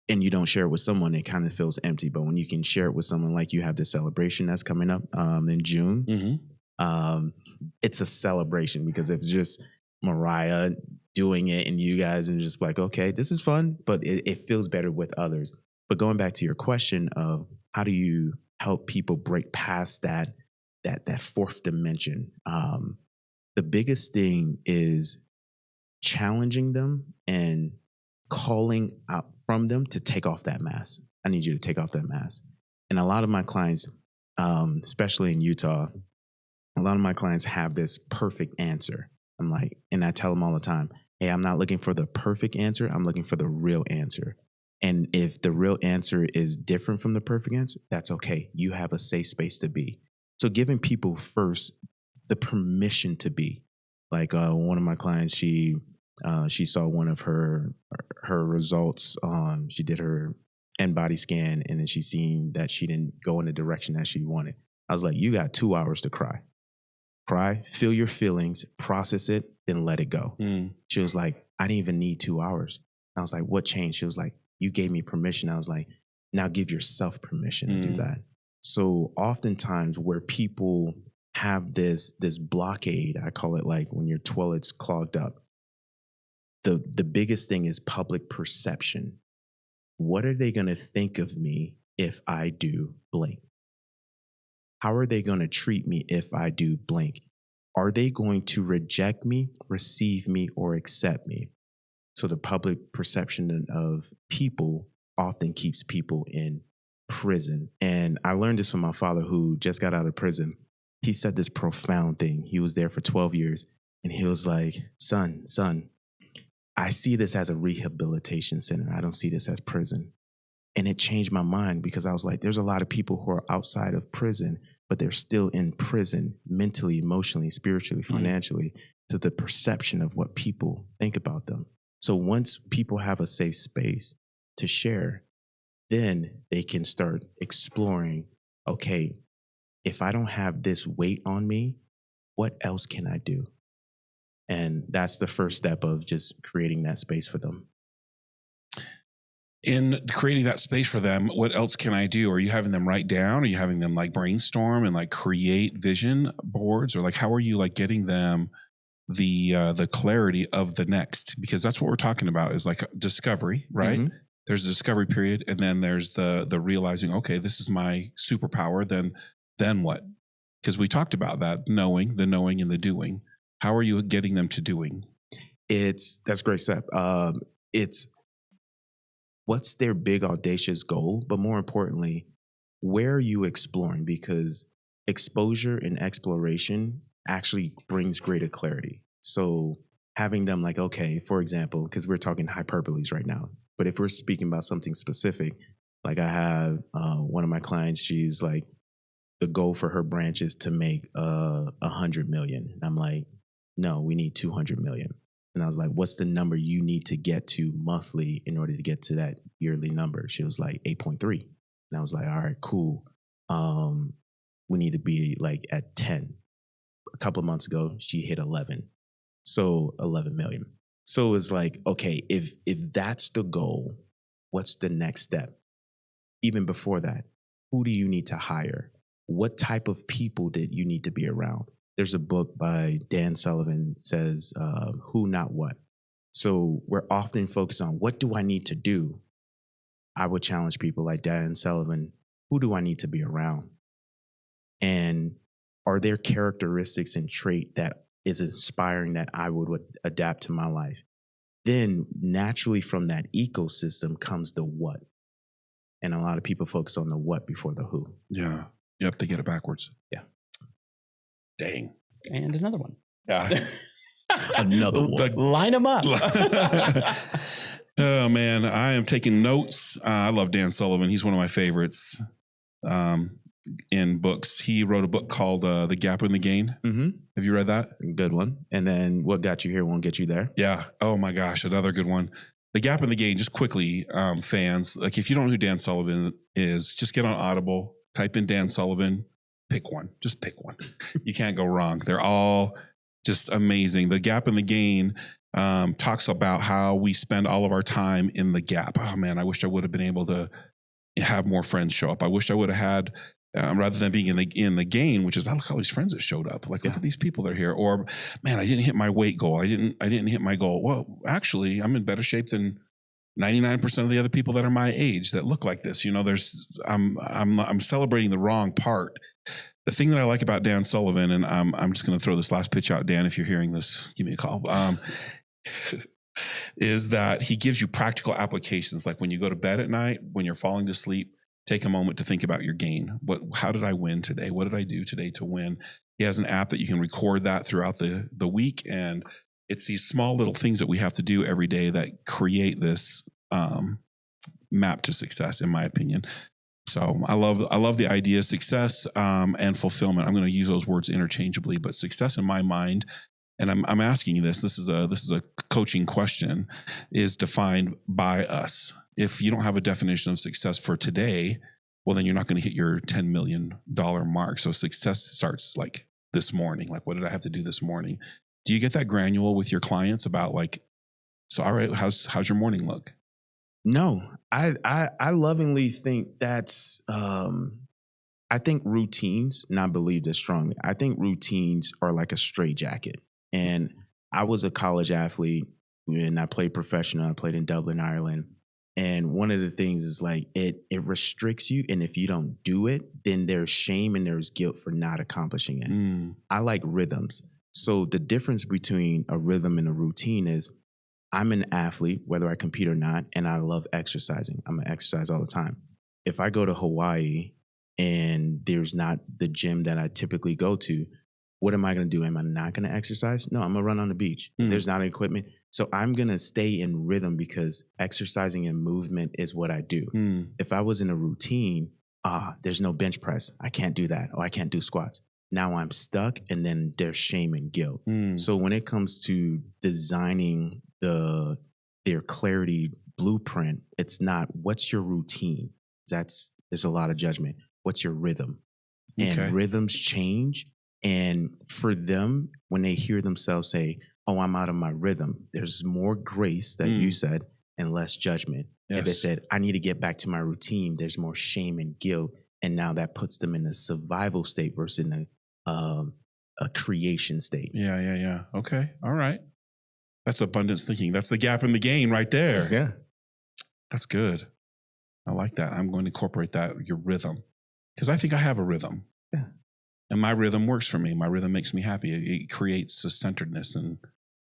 and you don't share it with someone, it kind of feels empty. But when you can share it with someone, like you have this celebration that's coming up in June, it's a celebration, because if it's just Mariah doing it and you guys and just like, okay, this is fun, but it feels better with others. But going back to your question of how do you help people break past that fourth dimension? The biggest thing is challenging them and calling out from them to take off that mask. I need you to take off that mask. And a lot of my clients, especially in Utah, a lot of my clients have this perfect answer. I'm like, and I tell them all the time, hey, I'm not looking for the perfect answer. I'm looking for the real answer. And if the real answer is different from the perfect answer, that's okay. You have a safe space to be. So giving people first the permission to be. Like one of my clients, she saw one of her results. She did her body scan, and then she seen that she didn't go in the direction that she wanted. I was like, you got 2 hours to cry. Cry, feel your feelings, process it, then let it go. She was like, I didn't even need 2 hours. I was like, what changed? She was like, you gave me permission. I was like, now give yourself permission to do that. So oftentimes where people have this blockade, I call it like when your toilet's clogged up, the biggest thing is public perception. What are they going to think of me if I do blank? How are they going to treat me if I do blank? Are they going to reject me, receive me, or accept me? So the public perception of people often keeps people in prison. And I learned this from my father, who just got out of prison. He said this profound thing. He was there for 12 years. And he was like, son, I see this as a rehabilitation center. I don't see this as prison. And it changed my mind, because I was like, there's a lot of people who are outside of prison, but they're still in prison mentally, emotionally, spiritually, financially, to the perception of what people think about them. So once people have a safe space to share, then they can start exploring, okay, if I don't have this weight on me, what else can I do? And that's the first step of just creating that space for them. In creating that space for them, what else can I do? Are you having them write down? Are you having them like brainstorm and like create vision boards? Or like, how are you like getting them the clarity of the next? Because that's what we're talking about, is like discovery, right? there's a discovery period, and then there's the realizing, okay, this is my superpower. Then what? Because we talked about that, the knowing and the doing. How are you getting them to doing? That's a great step. It's what's their big audacious goal, but more importantly, where are you exploring? Because exposure and exploration actually brings greater clarity. So having them like, okay, for example, because we're talking hyperboles right now, but if we're speaking about something specific, like I have one of my clients, she's like, the goal for her branch is to make 100 million. And I'm like, no, we need 200 million. And I was like, what's the number you need to get to monthly in order to get to that yearly number? She was like 8.3. And I was like, all right, cool. We need to be like at 10. A couple of months ago, she hit 11. So 11 million. So it's like, okay, if that's the goal, what's the next step? Even before that, who do you need to hire? What type of people did you need to be around? There's a book by Dan Sullivan says, who, not what. So we're often focused on what do I need to do? I would challenge people like Dan Sullivan, who do I need to be around? And are there characteristics and trait that is inspiring that I would adapt to my life? Then naturally from that ecosystem comes the what. And a lot of people focus on the what before the who. Yeah. Yep. They get it backwards. Yeah. Dang. And another one. Yeah. Another one. Line them up. Oh, man. I am taking notes. I love Dan Sullivan. He's one of my favorites in books. He wrote a book called The Gap in the Gain. Mm-hmm. Have you read that? Good one. And then What Got You Here Won't Get You There. Yeah. Oh, my gosh. Another good one. The Gap in the Gain, just quickly, fans, like if you don't know who Dan Sullivan is, just get on Audible, type in Dan Sullivan, pick one. Just pick one. You can't go wrong. They're all just amazing. The Gap in the Gain talks about how we spend all of our time in the gap. Oh, man, I wish I would have been able to have more friends show up. I wish I would have had, rather than being in the gain, which is, I look at all these friends that showed up. Like, look at these people that are here. Or, man, I didn't hit my weight goal. I didn't hit my goal. Well, actually, I'm in better shape than 99% of the other people that are my age that look like this. You know, I'm celebrating the wrong part. The thing that I like about Dan Sullivan, and I'm just going to throw this last pitch out, Dan, if you're hearing this, give me a call. Is that he gives you practical applications. Like when you go to bed at night, when you're falling to sleep, take a moment to think about your gain. How did I win today? What did I do today to win? He has an app that you can record that throughout the week. And it's these small little things that we have to do every day that create this map to success, in my opinion. So I love the idea of success and fulfillment. I'm going to use those words interchangeably, but success in my mind, and I'm asking you this. This is a coaching question, is defined by us. If you don't have a definition of success for today, well, then you're not going to hit your $10 million mark. So success starts like this morning. Like, what did I have to do this morning? Do you get that granular with your clients about like, so all right, how's your morning look? No, I lovingly think that's, I think routines, and I believe this strongly, I think routines are like a straitjacket. And I was a college athlete and I played professional. I played in Dublin, Ireland. And one of the things is like, it restricts you. And if you don't do it, then there's shame and there's guilt for not accomplishing it. I like rhythms. So the difference between a rhythm and a routine is I'm an athlete, whether I compete or not, and I love exercising. I'm going to exercise all the time. If I go to Hawaii and there's not the gym that I typically go to, what am I going to do? Am I not going to exercise? No, I'm going to run on the beach. There's not equipment. So I'm going to stay in rhythm because exercising and movement is what I do. If I was in a routine, there's no bench press. I can't do that. Or I can't do squats. Now I'm stuck, and then there's shame and guilt. So when it comes to designing their clarity blueprint, it's not what's your routine. There's a lot of judgment. What's your rhythm? And rhythms change. And for them, when they hear themselves say, oh, I'm out of my rhythm, there's more grace that you said and less judgment. Yes. If they said, I need to get back to my routine, there's more shame and guilt. And now that puts them in a survival state versus in a creation state. Yeah. Okay. All right. That's abundance thinking. That's the gap in the gain right there. Yeah. That's good. I like that. I'm going to incorporate that, your rhythm, because I think I have a rhythm. Yeah. And my rhythm works for me. My rhythm makes me happy. It creates a centeredness, and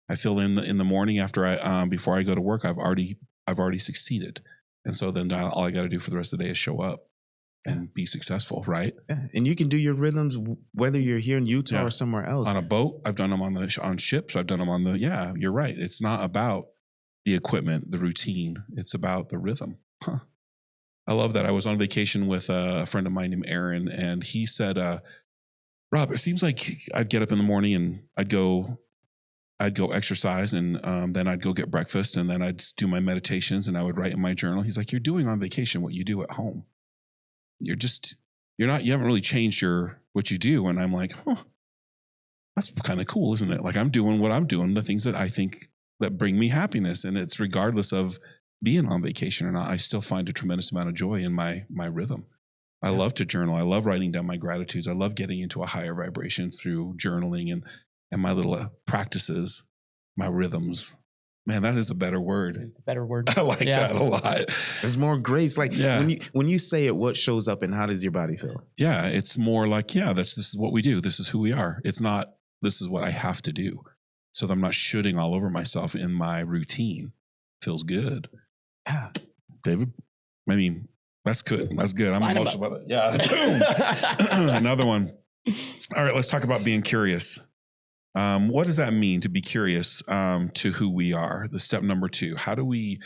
I feel in the morning after before I go to work, I've already succeeded, and so then all I got to do for the rest of the day is show up and be successful, right? Yeah. And you can do your rhythms whether you're here in Utah or somewhere else. On a boat, I've done them on ships. I've done them on you're right. It's not about the equipment, the routine. It's about the rhythm. Huh. I love that. I was on vacation with a friend of mine named Aaron, and he said, Rob, it seems like I'd get up in the morning and I'd go exercise, and then I'd go get breakfast, and then I'd do my meditations, and I would write in my journal. He's like, you're doing on vacation what you do at home. You haven't really changed what you do. And I'm like, that's kind of cool, isn't it? Like, I'm doing what I'm doing, the things that I think that bring me happiness. And it's regardless of being on vacation or not, I still find a tremendous amount of joy in my rhythm. I love to journal. I love writing down my gratitudes. I love getting into a higher vibration through journaling and my little practices, my rhythms. Man, that is a better word. It's a better word. I like that a lot. There's more grace. Like when you say it, what shows up and how does your body feel? Yeah, it's more like, this is what we do. This is who we are. It's not, this is what I have to do. So that I'm not shooting all over myself in my routine. Feels good. Yeah. David, I mean, that's good. That's good. I'm emotional about it. Yeah. Boom. Another one. All right, let's talk about being curious. What does that mean to be curious to who we are? The step number 2. How do we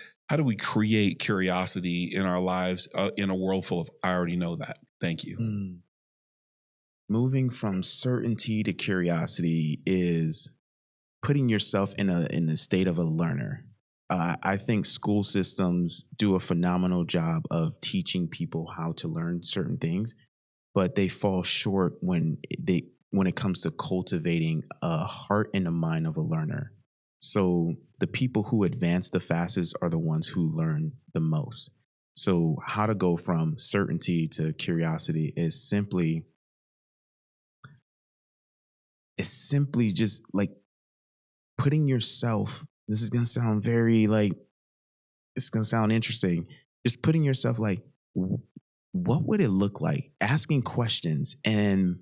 create curiosity in our lives in a world full of I already know that? Thank you. Moving from certainty to curiosity is putting yourself in a state of a learner. I think school systems do a phenomenal job of teaching people how to learn certain things, but they fall short when it comes to cultivating a heart and a mind of a learner. So the people who advance the fastest are the ones who learn the most. So how to go from certainty to curiosity is simply just like putting yourself, this is going to sound it's going to sound interesting. Just putting yourself like, what would it look like? Asking questions, and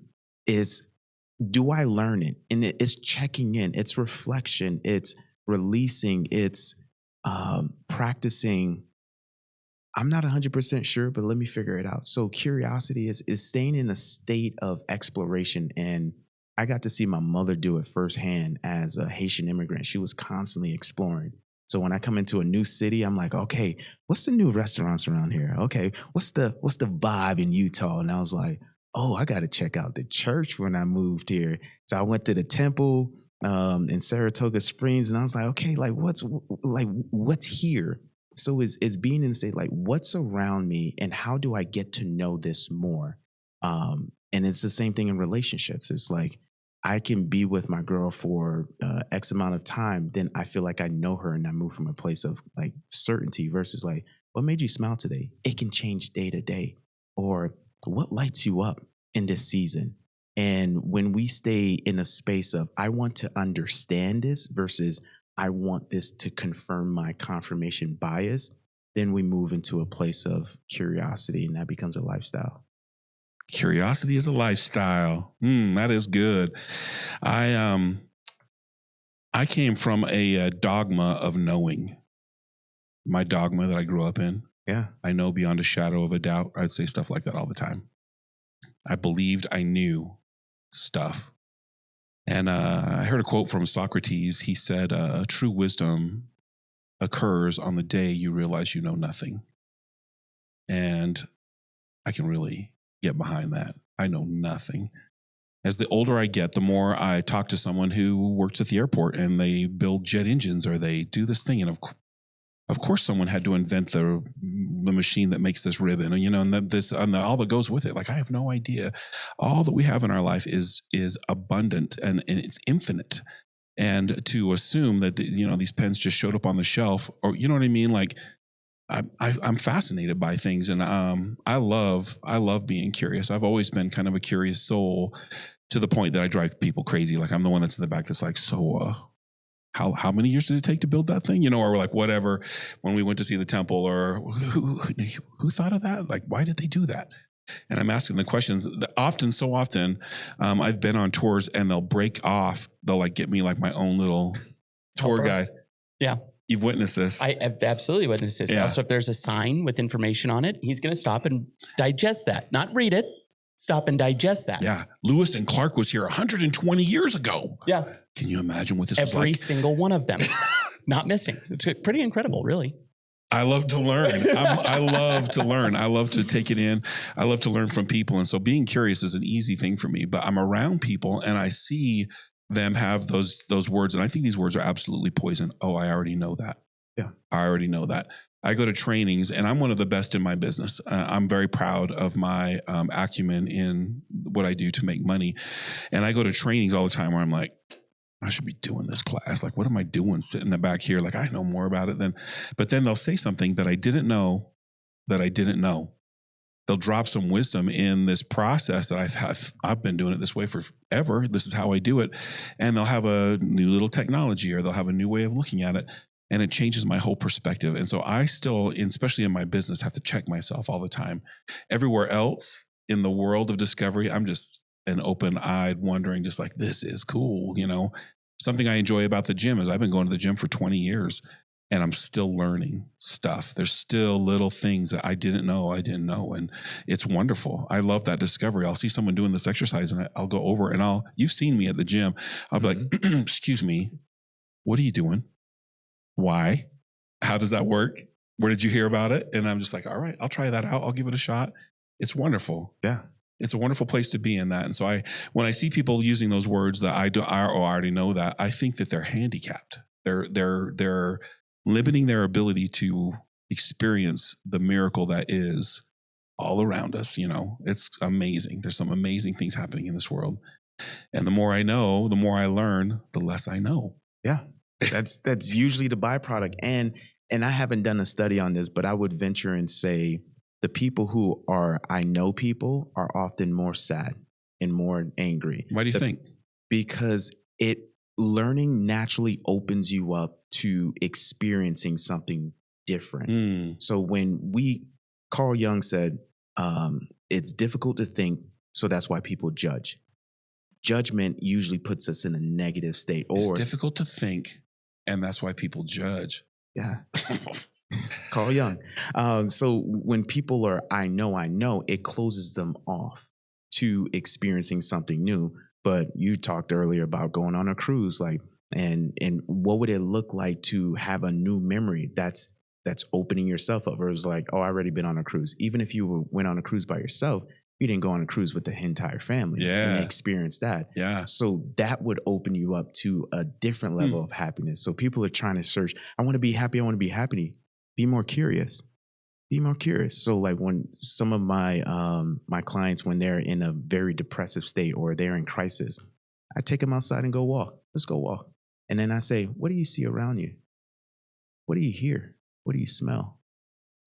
do I learn it? And it's checking in, it's reflection, it's releasing, it's practicing. I'm not 100% sure, but let me figure it out. So curiosity is staying in a state of exploration. And I got to see my mother do it firsthand as a Haitian immigrant. She was constantly exploring. So when I come into a new city, I'm like, okay, what's the new restaurants around here? Okay, what's the vibe in Utah? And I was like, oh, I got to check out the church when I moved here. So I went to the temple in Saratoga Springs, and I was like, okay, like what's here? So it's being in the state, like what's around me and how do I get to know this more? And it's the same thing in relationships. It's like, I can be with my girl for X amount of time, then I feel like I know her, and I move from a place of like certainty versus like, what made you smile today? It can change day to day. Or what lights you up in this season? And when we stay in a space of, I want to understand this versus I want this to confirm my confirmation bias, then we move into a place of curiosity, and that becomes a lifestyle. Curiosity is a lifestyle. That is good. I came from a dogma of knowing. My dogma that I grew up in. Yeah. I know beyond a shadow of a doubt. I'd say stuff like that all the time. I believed I knew stuff. And I heard a quote from Socrates. He said, true wisdom occurs on the day you realize you know nothing. And I can really get behind that. I know nothing. As the older I get, the more I talk to someone who works at the airport and they build jet engines or they do this thing. And of course someone had to invent the machine that makes this ribbon, and all that goes with it. Like, I have no idea. All that we have in our life is abundant and it's infinite. And to assume that these pens just showed up on the shelf, or you know what I mean? Like, I'm fascinated by things, and I love being curious. I've always been kind of a curious soul, to the point that I drive people crazy. Like, I'm the one that's in the back that's like, so how many years did it take to build that thing? Or like whatever, when we went to see the temple, or who thought of that? Like, why did they do that? And I'm asking the questions so often. I've been on tours and they'll break off. They'll like get me like my own little tour guide. Yeah. You've witnessed this. I have absolutely witnessed this. Yeah. Also, if there's a sign with information on it, he's going to stop and digest that. Not read it, stop and digest that. Yeah. Lewis and Clark was here 120 years ago. Yeah. Can you imagine what this was Every like? single one of them. Not missing. It's pretty incredible, really. I love to learn. I love to learn. I love to take it in. I love to learn from people. And so being curious is an easy thing for me, but I'm around people and I see them have those words. And I think these words are absolutely poison. Oh, I already know that. Yeah. I already know that. I go to trainings and I'm one of the best in my business. I'm very proud of my acumen in what I do to make money. And I go to trainings all the time where I'm like, I should be doing this class. Like, what am I doing sitting back here? Like, I know more about it but then they'll say something that I didn't know. They'll drop some wisdom in this process that I've been doing it this way forever. This is how I do it. And they'll have a new little technology or they'll have a new way of looking at it. And it changes my whole perspective. And so I still, especially in my business, have to check myself all the time. Everywhere else in the world of discovery, I'm just an open-eyed, wondering, just like, this is cool. Something I enjoy about the gym is I've been going to the gym for 20 years and I'm still learning stuff. There's still little things that I didn't know. And it's wonderful. I love that discovery. I'll see someone doing this exercise and I'll go over and you've seen me at the gym. I'll be like, excuse me, what are you doing? Why? How does that work? Where did you hear about it? And I'm just like, all right, I'll try that out. I'll give it a shot. It's wonderful. Yeah. It's a wonderful place to be in that. And so when I see people using those words that I already know that, I think that they're handicapped. They're limiting their ability to experience the miracle that is all around us. It's amazing. There's some amazing things happening in this world. And the more I know, the more I learn, the less I know. Yeah. That's usually the byproduct. And I haven't done a study on this, but I would venture and say the people who are I know people are often more sad and more angry. Why do you think? Because learning naturally opens you up to experiencing something different. So when Carl Jung said, it's difficult to think, so that's why people judge. Judgment usually puts us in a negative state. It's difficult to think, and that's why people judge. Yeah. Carl Jung. So when people are, I know, it closes them off to experiencing something new. But you talked earlier about going on a cruise, and what would it look like to have a new memory that's opening yourself up? Or it was like, oh, I already been on a cruise. Even if you went on a cruise by yourself, you didn't go on a cruise with the entire family. Yeah. And experience that. Yeah. So that would open you up to a different level of happiness. So people are trying to search, I want to be happy. I want to be happy. Be more curious. Be more curious. So like when some of my clients, when they're in a very depressive state or they're in crisis, I take them outside and go walk. Let's go walk. And then I say, what do you see around you? What do you hear? What do you smell?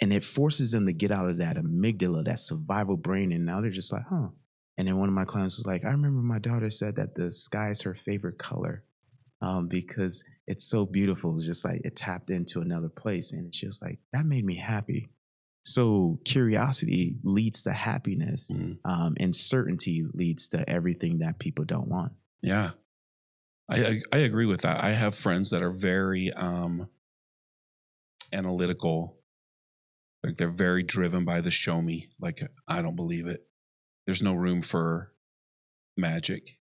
And it forces them to get out of that amygdala, that survival brain. And now they're just like, huh. And then one of my clients was like, I remember my daughter said that the sky is her favorite color because it's so beautiful. It's just like it tapped into another place. And she was like, that made me happy. So curiosity leads to happiness, and certainty leads to everything that people don't want. Yeah. I agree with that. I have friends that are very analytical. Like they're very driven by the show me. Like, I don't believe it. There's no room for magic.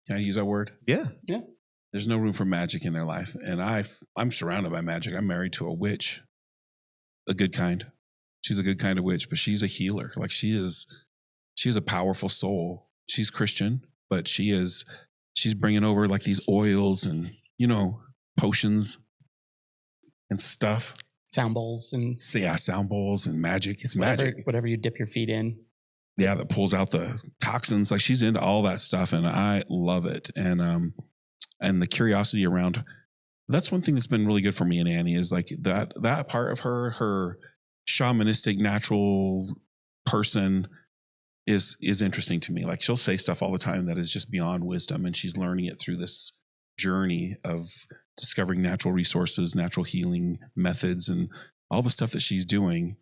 Can I use that word? Yeah. Yeah. There's no room for magic in their life. And I'm surrounded by magic. I'm married to a witch, a good kind. She's a good kind of witch, but she's a healer. Like she's a powerful soul. She's Christian, but she's bringing over like these oils and, potions and stuff. Sound bowls and sound bowls and magic. It's magic. Whatever you dip your feet in. Yeah, that pulls out the toxins. Like she's into all that stuff, and I love it. And the curiosity around. That's one thing that's been really good for me and Annie is like that part of her shamanistic natural person is interesting to me. Like she'll say stuff all the time that is just beyond wisdom, and she's learning it through this journey of discovering natural resources, natural healing methods, and all the stuff that she's doing.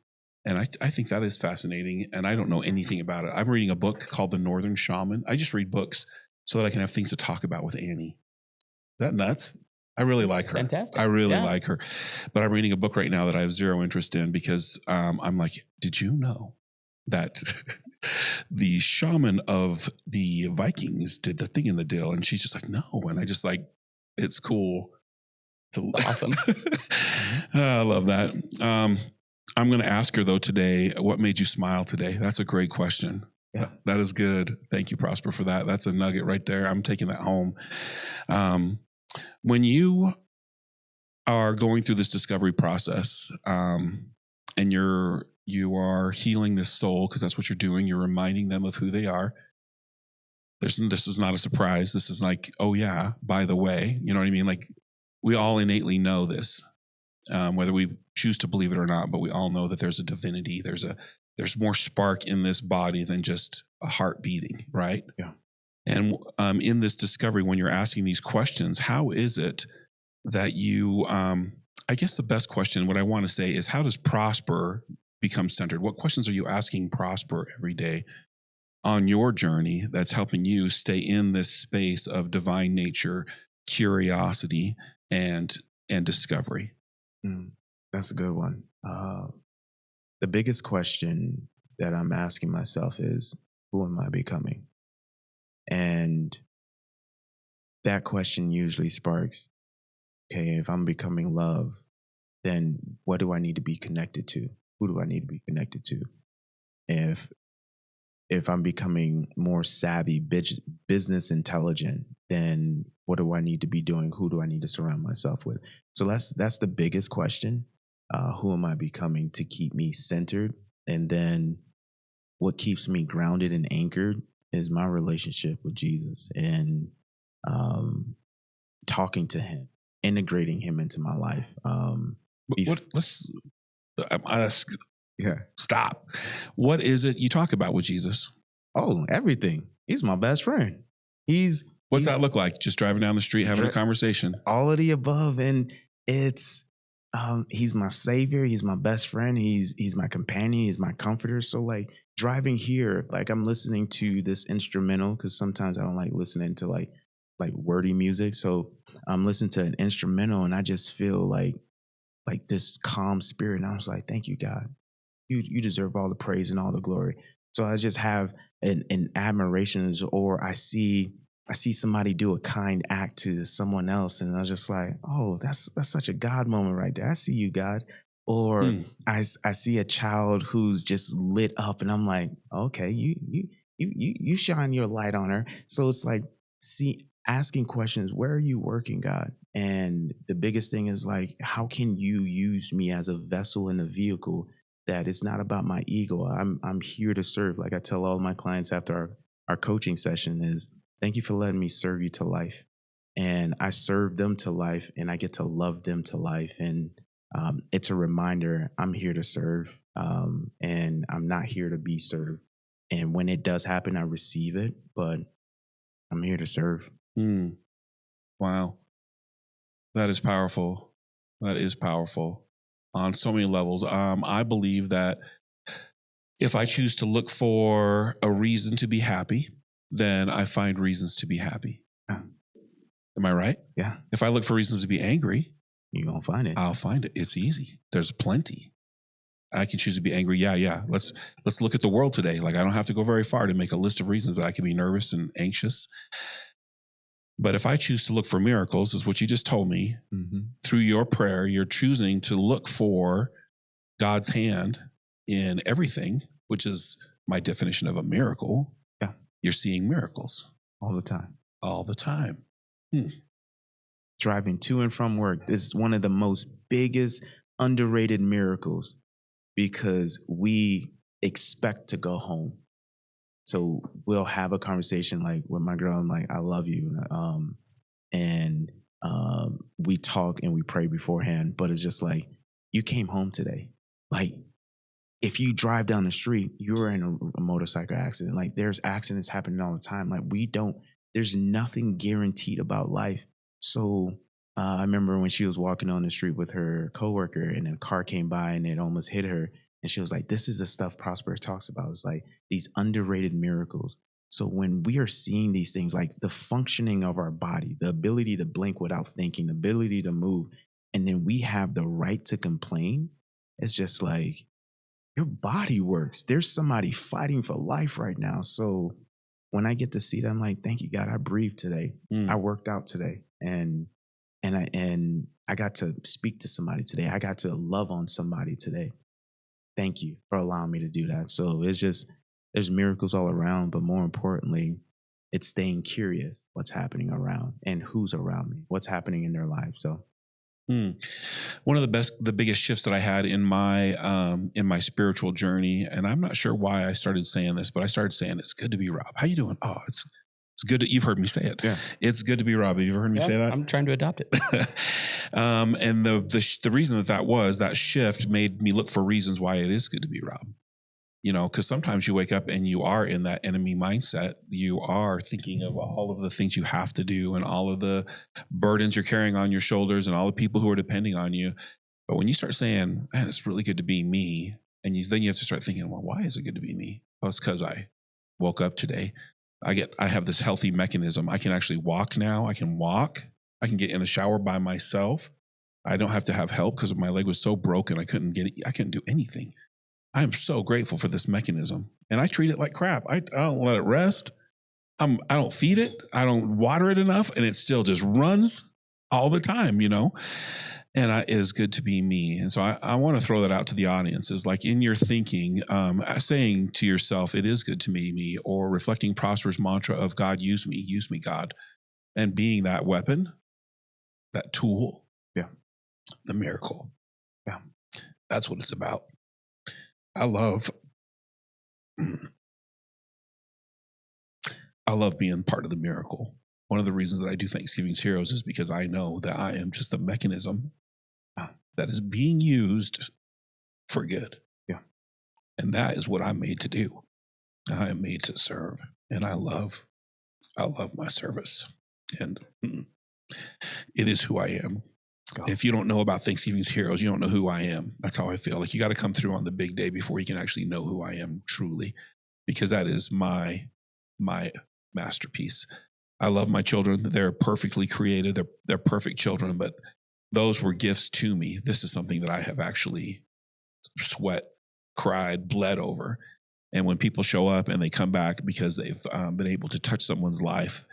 And I think that is fascinating. And I don't know anything about it. I'm reading a book called The Northern Shaman. I just read books so that I can have things to talk about with Annie. Is that nuts? I really like her. Fantastic. I really Yeah. like her. But I'm reading a book right now that I have zero interest in because I'm like, did you know that the shaman of the Vikings did the thing in the deal? And she's just like, no. And I just like, it's cool. It's Awesome. I love that. I'm going to ask her though today, what made you smile today? That's a great question. Yeah. That is good. Thank you, Prosper, for that. That's a nugget right there. I'm taking that home. When you are going through this discovery process, and you are healing this soul, because that's what you're doing. You're reminding them of who they are. This is not a surprise. This is like, oh yeah, by the way, you know what I mean? Like we all innately know this, whether we choose to believe it or not, but we all know that there's a divinity. There's more spark in this body than just a heart beating, right? Yeah. And in this discovery, when you're asking these questions, how is it that you, I guess the best question, what I want to say is, how does Prosper become centered? What questions are you asking Prosper every day on your journey that's helping you stay in this space of divine nature, curiosity, and discovery? That's a good one. The biggest question that I'm asking myself is, who am I becoming? And that question usually sparks, okay, if I'm becoming love, then what do I need to be connected to? Who do I need to be connected to? If I'm becoming more savvy, business intelligent, then what do I need to be doing? Who do I need to surround myself with? So that's the biggest question. Who am I becoming to keep me centered? And then what keeps me grounded and anchored is my relationship with Jesus and talking to him, integrating him into my life. Stop. What is it you talk about with Jesus? Oh, everything. He's my best friend. What's that look like? Just driving down the street, having a conversation? All of the above. And it's, he's my savior. He's my best friend. He's my companion. He's my comforter. So like driving here, like I'm listening to this instrumental, because sometimes I don't like listening to like wordy music. So I'm listening to an instrumental and I just feel like this calm spirit. And I was like, thank you, God. You deserve all the praise and all the glory. So I just have an admiration, or I see somebody do a kind act to someone else, and I was just like, oh, that's such a God moment right there. I see you, God. Or I see a child who's just lit up, and I'm like, okay, you shine your light on her. So it's like, asking questions, where are you working, God? And the biggest thing is like, how can you use me as a vessel and a vehicle? That it's not about my ego. I'm here to serve. Like I tell all my clients after our coaching session is, thank you for letting me serve you to life. And I serve them to life and I get to love them to life. And it's a reminder, I'm here to serve, and I'm not here to be served. And when it does happen, I receive it, but I'm here to serve. Wow. That is powerful. That is powerful on so many levels. I believe that if I choose to look for a reason to be happy, then I find reasons to be happy. Yeah. Am I right? Yeah. If I look for reasons to be angry, you're going to find it. I'll find it. It's easy. There's plenty. I can choose to be angry. Yeah. Let's look at the world today. Like I don't have to go very far to make a list of reasons that I can be nervous and anxious. But if I choose to look for miracles, is what you just told me, through your prayer, you're choosing to look for God's hand in everything, which is my definition of a miracle. Yeah. You're seeing miracles. All the time. All the time. Driving to and from work is one of the most biggest underrated miracles, because we expect to go home. So we'll have a conversation like with my girl, I'm like, I love you. And we talk and we pray beforehand, but it's just like, you came home today. Like if you drive down the street, you're in a motorcycle accident. Like there's accidents happening all the time. Like there's nothing guaranteed about life. So I remember when she was walking on the street with her coworker and a car came by and it almost hit her. And she was like, this is the stuff Prosper talks about. It's like these underrated miracles. So when we are seeing these things, like the functioning of our body, the ability to blink without thinking, the ability to move, and then we have the right to complain, it's just like, your body works. There's somebody fighting for life right now. So when I get to see that, I'm like, thank you, God. I breathed today. I worked out today. And I got to speak to somebody today. I got to love on somebody today. Thank you for allowing me to do that. So it's just, there's miracles all around, but more importantly, it's staying curious what's happening around and who's around me, what's happening in their life. So one of the biggest shifts that I had in my spiritual journey, and I'm not sure why I started saying this, but I started saying, it's good to be Rob. How you doing? Oh, it's good. You've heard me say it. Yeah. It's good to be Rob. Have you ever heard me say that? I'm trying to adopt it. And the reason that shift made me look for reasons why it is good to be Rob. You know, because sometimes you wake up and you are in that enemy mindset. You are thinking of all of the things you have to do and all of the burdens you're carrying on your shoulders and all the people who are depending on you. But when you start saying, man, it's really good to be me, and then you have to start thinking, well, why is it good to be me? Well, it's because I woke up today. I have this healthy mechanism. I can actually walk now. I can walk. I can get in the shower by myself. I don't have to have help because my leg was so broken. I couldn't do anything. I am so grateful for this mechanism, and I treat it like crap. I don't let it rest. I don't feed it. I don't water it enough, and it still just runs all the time, you know. And it is good to be me. And so I want to throw that out to the audience, is like in your thinking, saying to yourself, it is good to be me, or reflecting Prosper's mantra of God, use me, God, and being that weapon, that tool, the miracle. Yeah, that's what it's about. I love being part of the miracle. One of the reasons that I do Thanksgiving's Heroes is because I know that I am just a mechanism that is being used for good. Yeah. And that is what I'm made to do. I am made to serve. And I love my service. And it is who I am. If you don't know about Thanksgiving's Heroes, you don't know who I am. That's how I feel. Like, you got to come through on the big day before you can actually know who I am truly, because that is my masterpiece. I love my children. They're perfectly created. They're perfect children, but those were gifts to me. This is something that I have actually sweat, cried, bled over. And when people show up and they come back because they've been able to touch someone's life,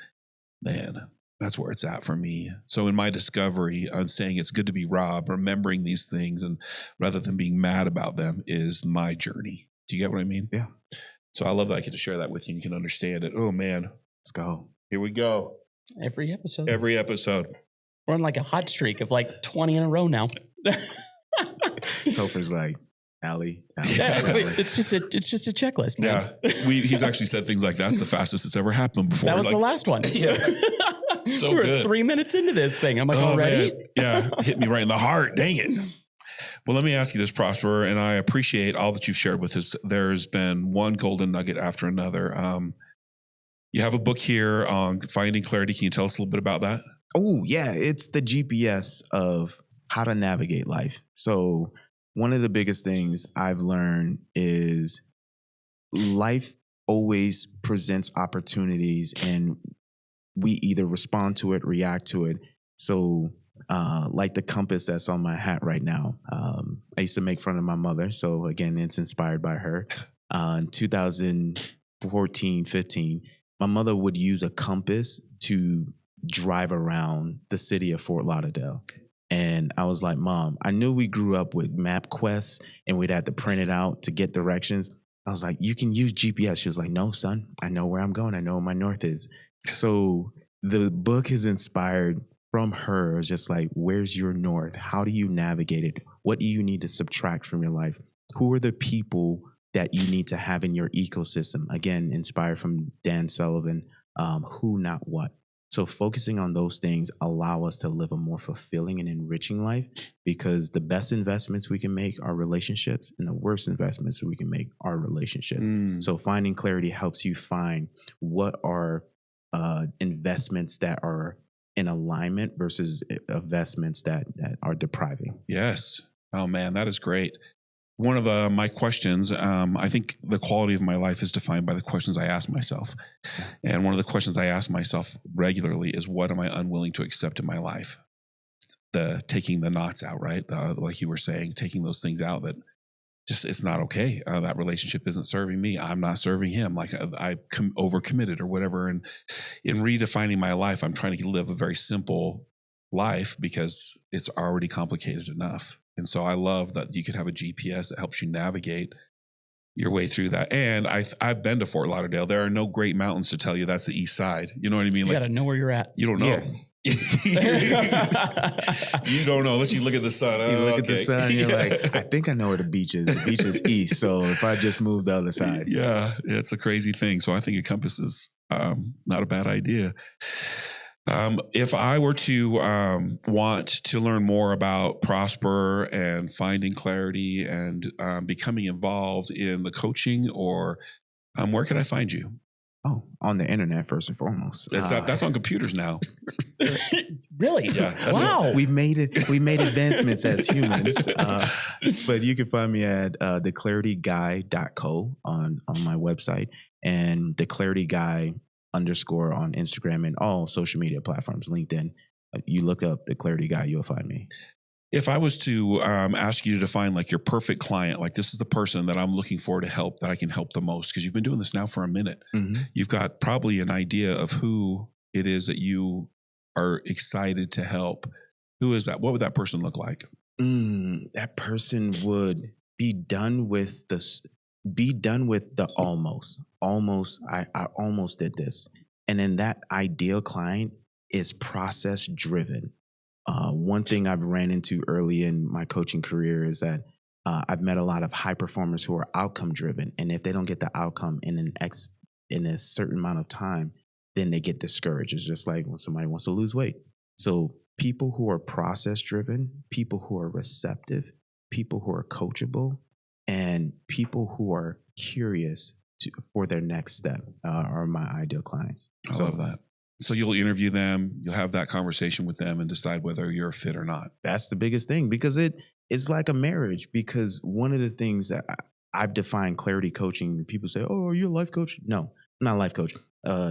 man, that's where it's at for me. So in my discovery on saying it's good to be Rob, remembering these things, and rather than being mad about them, is my journey. Do you get what I mean? Yeah. So I love that I get to share that with you and you can understand it. Oh man, let's go. Here we go. Every episode. We're on like a hot streak of like 20 in a row now. Topher's like, Allie. It's just a checklist, man. Yeah. He's actually said things like, that's the fastest it's ever happened before. That was the last one. Yeah. So we're good. 3 minutes into this thing. I'm like, already? Man. Yeah. Hit me right in the heart. Dang it. Well, let me ask you this, Prosper, and I appreciate all that you've shared with us. There's been one golden nugget after another. You have a book here on finding clarity. Can you tell us a little bit about that? Oh, yeah. It's the GPS of how to navigate life. So one of the biggest things I've learned is life always presents opportunities, and we either respond to it, react to it. So like the compass that's on my hat right now, I used to make fun of my mother. So again, it's inspired by her. In 2014, 15, my mother would use a compass to drive around the city of Fort Lauderdale. And I was like, Mom, I knew we grew up with MapQuest and we'd have to print it out to get directions. I was like, you can use GPS. She was like, no, son, I know where I'm going. I know where my north is. So the book is inspired from her, just like, where's your north? How do you navigate it? What do you need to subtract from your life? Who are the people that you need to have in your ecosystem? Again, inspired from Dan Sullivan, who, not what. So focusing on those things allow us to live a more fulfilling and enriching life, because the best investments we can make are relationships, and the worst investments we can make are relationships. So finding clarity helps you find what are investments that are in alignment versus investments that are depriving. Yes. Oh man, that is great. One of my questions, I think the quality of my life is defined by the questions I ask myself. And one of the questions I ask myself regularly is, what am I unwilling to accept in my life? Taking the knots out, right? Like you were saying, taking those things out that just, it's not okay. That relationship isn't serving me. I'm not serving him. Like I overcommitted or whatever. And in redefining my life, I'm trying to live a very simple life because it's already complicated enough. And so I love that you can have a GPS that helps you navigate your way through that. And I've been to Fort Lauderdale. There are no great mountains to tell you that's the east side. You know what I mean? You got to know where you're at. You don't know. You don't know unless you look at the sun. You look at the sun and you're like, I think I know where the beach is. The beach is east. So if I just move the other side. Yeah, it's a crazy thing. So I think a compass is not a bad idea. If I were to want to learn more about Prosper and finding clarity and becoming involved in the coaching, or where can I find you? Oh, on the internet first and foremost. That's on computers now. Really? Yeah. Wow. We made advancements as humans. But you can find me at theclarityguy.co on my website, and theclarityguy_, on Instagram and all social media platforms, LinkedIn. You look up The Clarity Guy, you'll find me. If I was to ask you to define like your perfect client, like this is the person that I'm looking for to help, that I can help the most, because you've been doing this now for a minute. Mm-hmm. You've got probably an idea of who it is that you are excited to help. Who is that? What would that person look like? That person would be done with the almost. I almost did this. And then that ideal client is process driven. One thing I've ran into early in my coaching career is that I've met a lot of high performers who are outcome driven. And if they don't get the outcome in a certain amount of time, then they get discouraged. It's just like when somebody wants to lose weight. So people who are process driven, people who are receptive, people who are coachable, and people who are curious for their next step are my ideal clients. I love that. So you'll interview them, you'll have that conversation with them and decide whether you're a fit or not. That's the biggest thing, because it's like a marriage. Because one of the things that I've defined clarity coaching, people say, oh, are you a life coach? No, I'm not a life coach.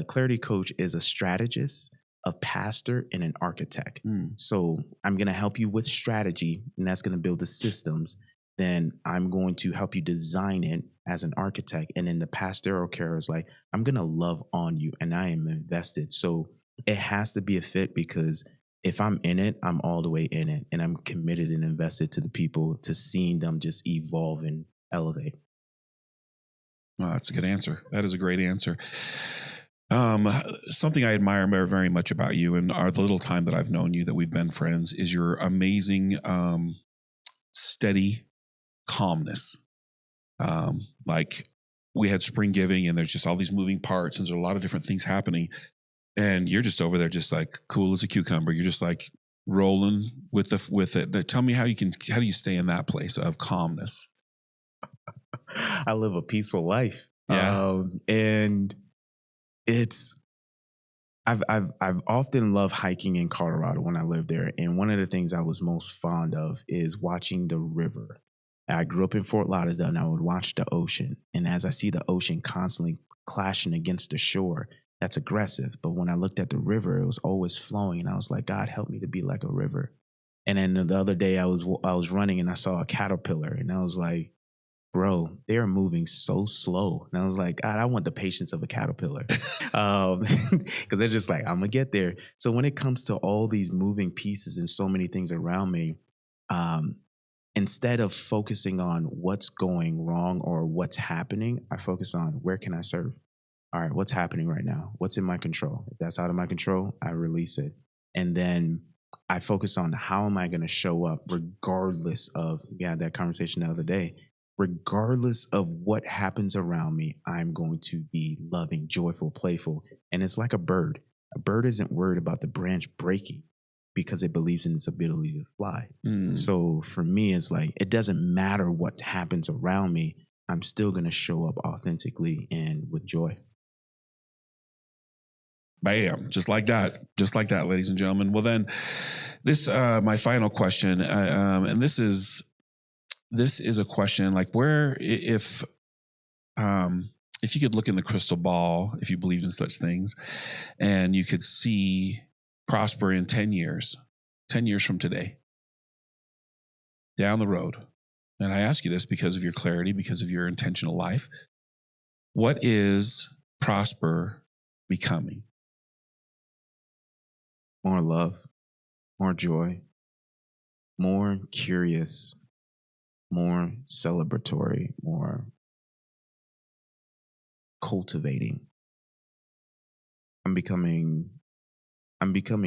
Clarity coach is a strategist, a pastor, and an architect. So I'm going to help you with strategy, and that's going to build the systems. Then I'm going to help you design it as an architect. And then the pastoral care is like, I'm going to love on you, and I am invested. So it has to be a fit, because if I'm in it, I'm all the way in it. And I'm committed and invested to the people, to seeing them just evolve and elevate. Well, that's a good answer. That is a great answer. Something I admire very much about you, and the little time that I've known you, that we've been friends, is your amazing, steady calmness. Like we had spring giving, and there's just all these moving parts, and there's a lot of different things happening, and you're just over there just like cool as a cucumber. You're just like rolling with it. Now, tell me how do you stay in that place of calmness? I live a peaceful life. Yeah. And I've often loved hiking in Colorado when I lived there. And one of the things I was most fond of is watching the river. I grew up in Fort Lauderdale, and I would watch the ocean. And as I see the ocean constantly clashing against the shore, that's aggressive. But when I looked at the river, it was always flowing. And I was like, God, help me to be like a river. And then the other day I was running, and I saw a caterpillar, and I was like, bro, they're moving so slow. And I was like, God, I want the patience of a caterpillar. Because they're just like, I'm going to get there. So when it comes to all these moving pieces and so many things around me, instead of focusing on what's going wrong or what's happening, I focus on where can I serve? All right, what's happening right now? What's in my control? If that's out of my control, I release it. And then I focus on how am I going to show up regardless of, we had that conversation the other day, regardless of what happens around me, I'm going to be loving, joyful, playful. And it's like a bird. A bird isn't worried about the branch breaking because it believes in its ability to fly. So for me, it's like, it doesn't matter what happens around me. I'm still going to show up authentically and with joy. Bam. Just like that, ladies and gentlemen. Well, then this, my final question, and this is a question like where, if you could look in the crystal ball, if you believed in such things, and you could see Prosper in 10 years from today, down the road. And I ask you this because of your clarity, because of your intentional life. What is Prosper becoming? More love, more joy, more curious, more celebratory, more cultivating. I'm becoming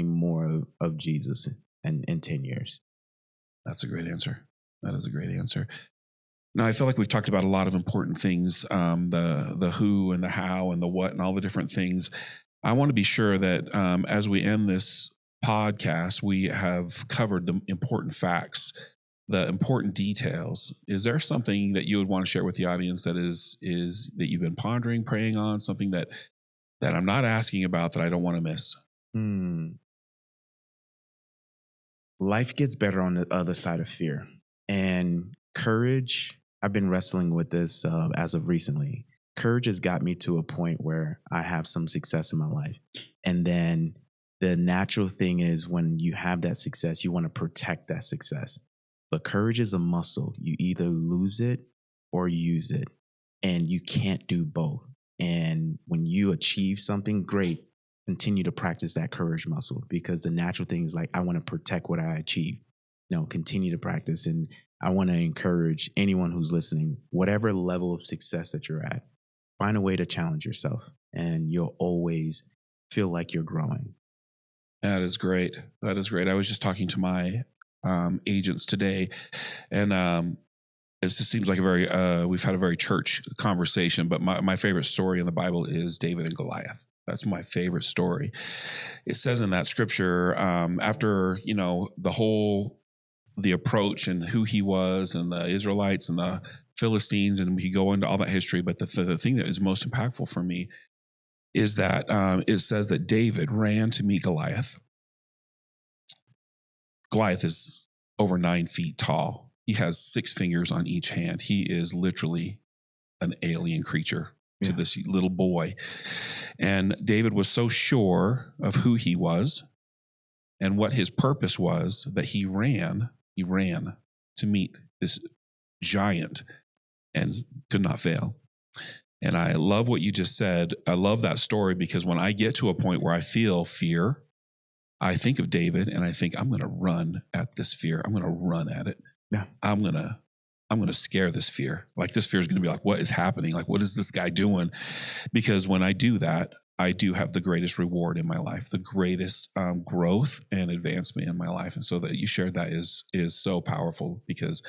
more of Jesus in 10 years. That's a great answer. That is a great answer. Now, I feel like we've talked about a lot of important things, the who and the how and the what and all the different things. I want to be sure that as we end this podcast, we have covered the important facts, the important details. Is there something that you would want to share with the audience that is that you've been pondering, praying on, something that I'm not asking about that I don't want to miss? Life gets better on the other side of fear. And courage, I've been wrestling with this as of recently. Courage has got me to a point where I have some success in my life. And then the natural thing is when you have that success, you want to protect that success. But courage is a muscle. You either lose it or use it. And you can't do both. And when you achieve something great, continue to practice that courage muscle, because the natural thing is like, I want to protect what I achieved. Continue to practice. And I want to encourage anyone who's listening, whatever level of success that you're at, find a way to challenge yourself and you'll always feel like you're growing. That is great. That is great. I was just talking to my agents today, and it just seems like we've had a very church conversation, but my favorite story in the Bible is David and Goliath. That's my favorite story. It says in that scripture, after, the approach and who he was and the Israelites and the Philistines, and we could go into all that history. But the thing that is most impactful for me is that it says that David ran to meet Goliath. Goliath is over 9 feet tall. He has 6 fingers on each hand. He is literally an alien creature to this little boy. And David was so sure of who he was and what his purpose was that he ran to meet this giant and could not fail. And I love what you just said. I love that story, because when I get to a point where I feel fear, I think of David and I think, I'm going to run at this fear. I'm going to run at it. Yeah. I'm going to scare this fear. Like, this fear is going to be like, what is happening? Like, what is this guy doing? Because when I do that, I do have the greatest reward in my life, the greatest growth and advancement in my life. And so that you shared that is so powerful, because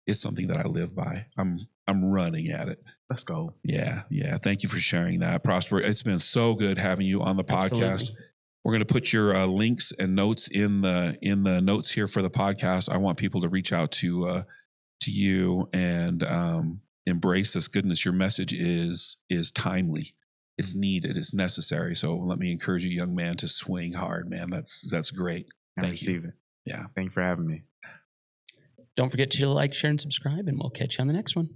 it's something that I live by. I'm running at it. Let's go. Yeah. Thank you for sharing that, Prosper. It's been so good having you on the podcast. Absolutely. We're going to put your links and notes in the notes here for the podcast. I want people to reach out to you and embrace this goodness. Your message is timely. It's needed. It's necessary. So let me encourage you, young man, to swing hard, man. That's great. I receive it. Yeah. Thank you for having me. Don't forget to like, share, and subscribe, and we'll catch you on the next one.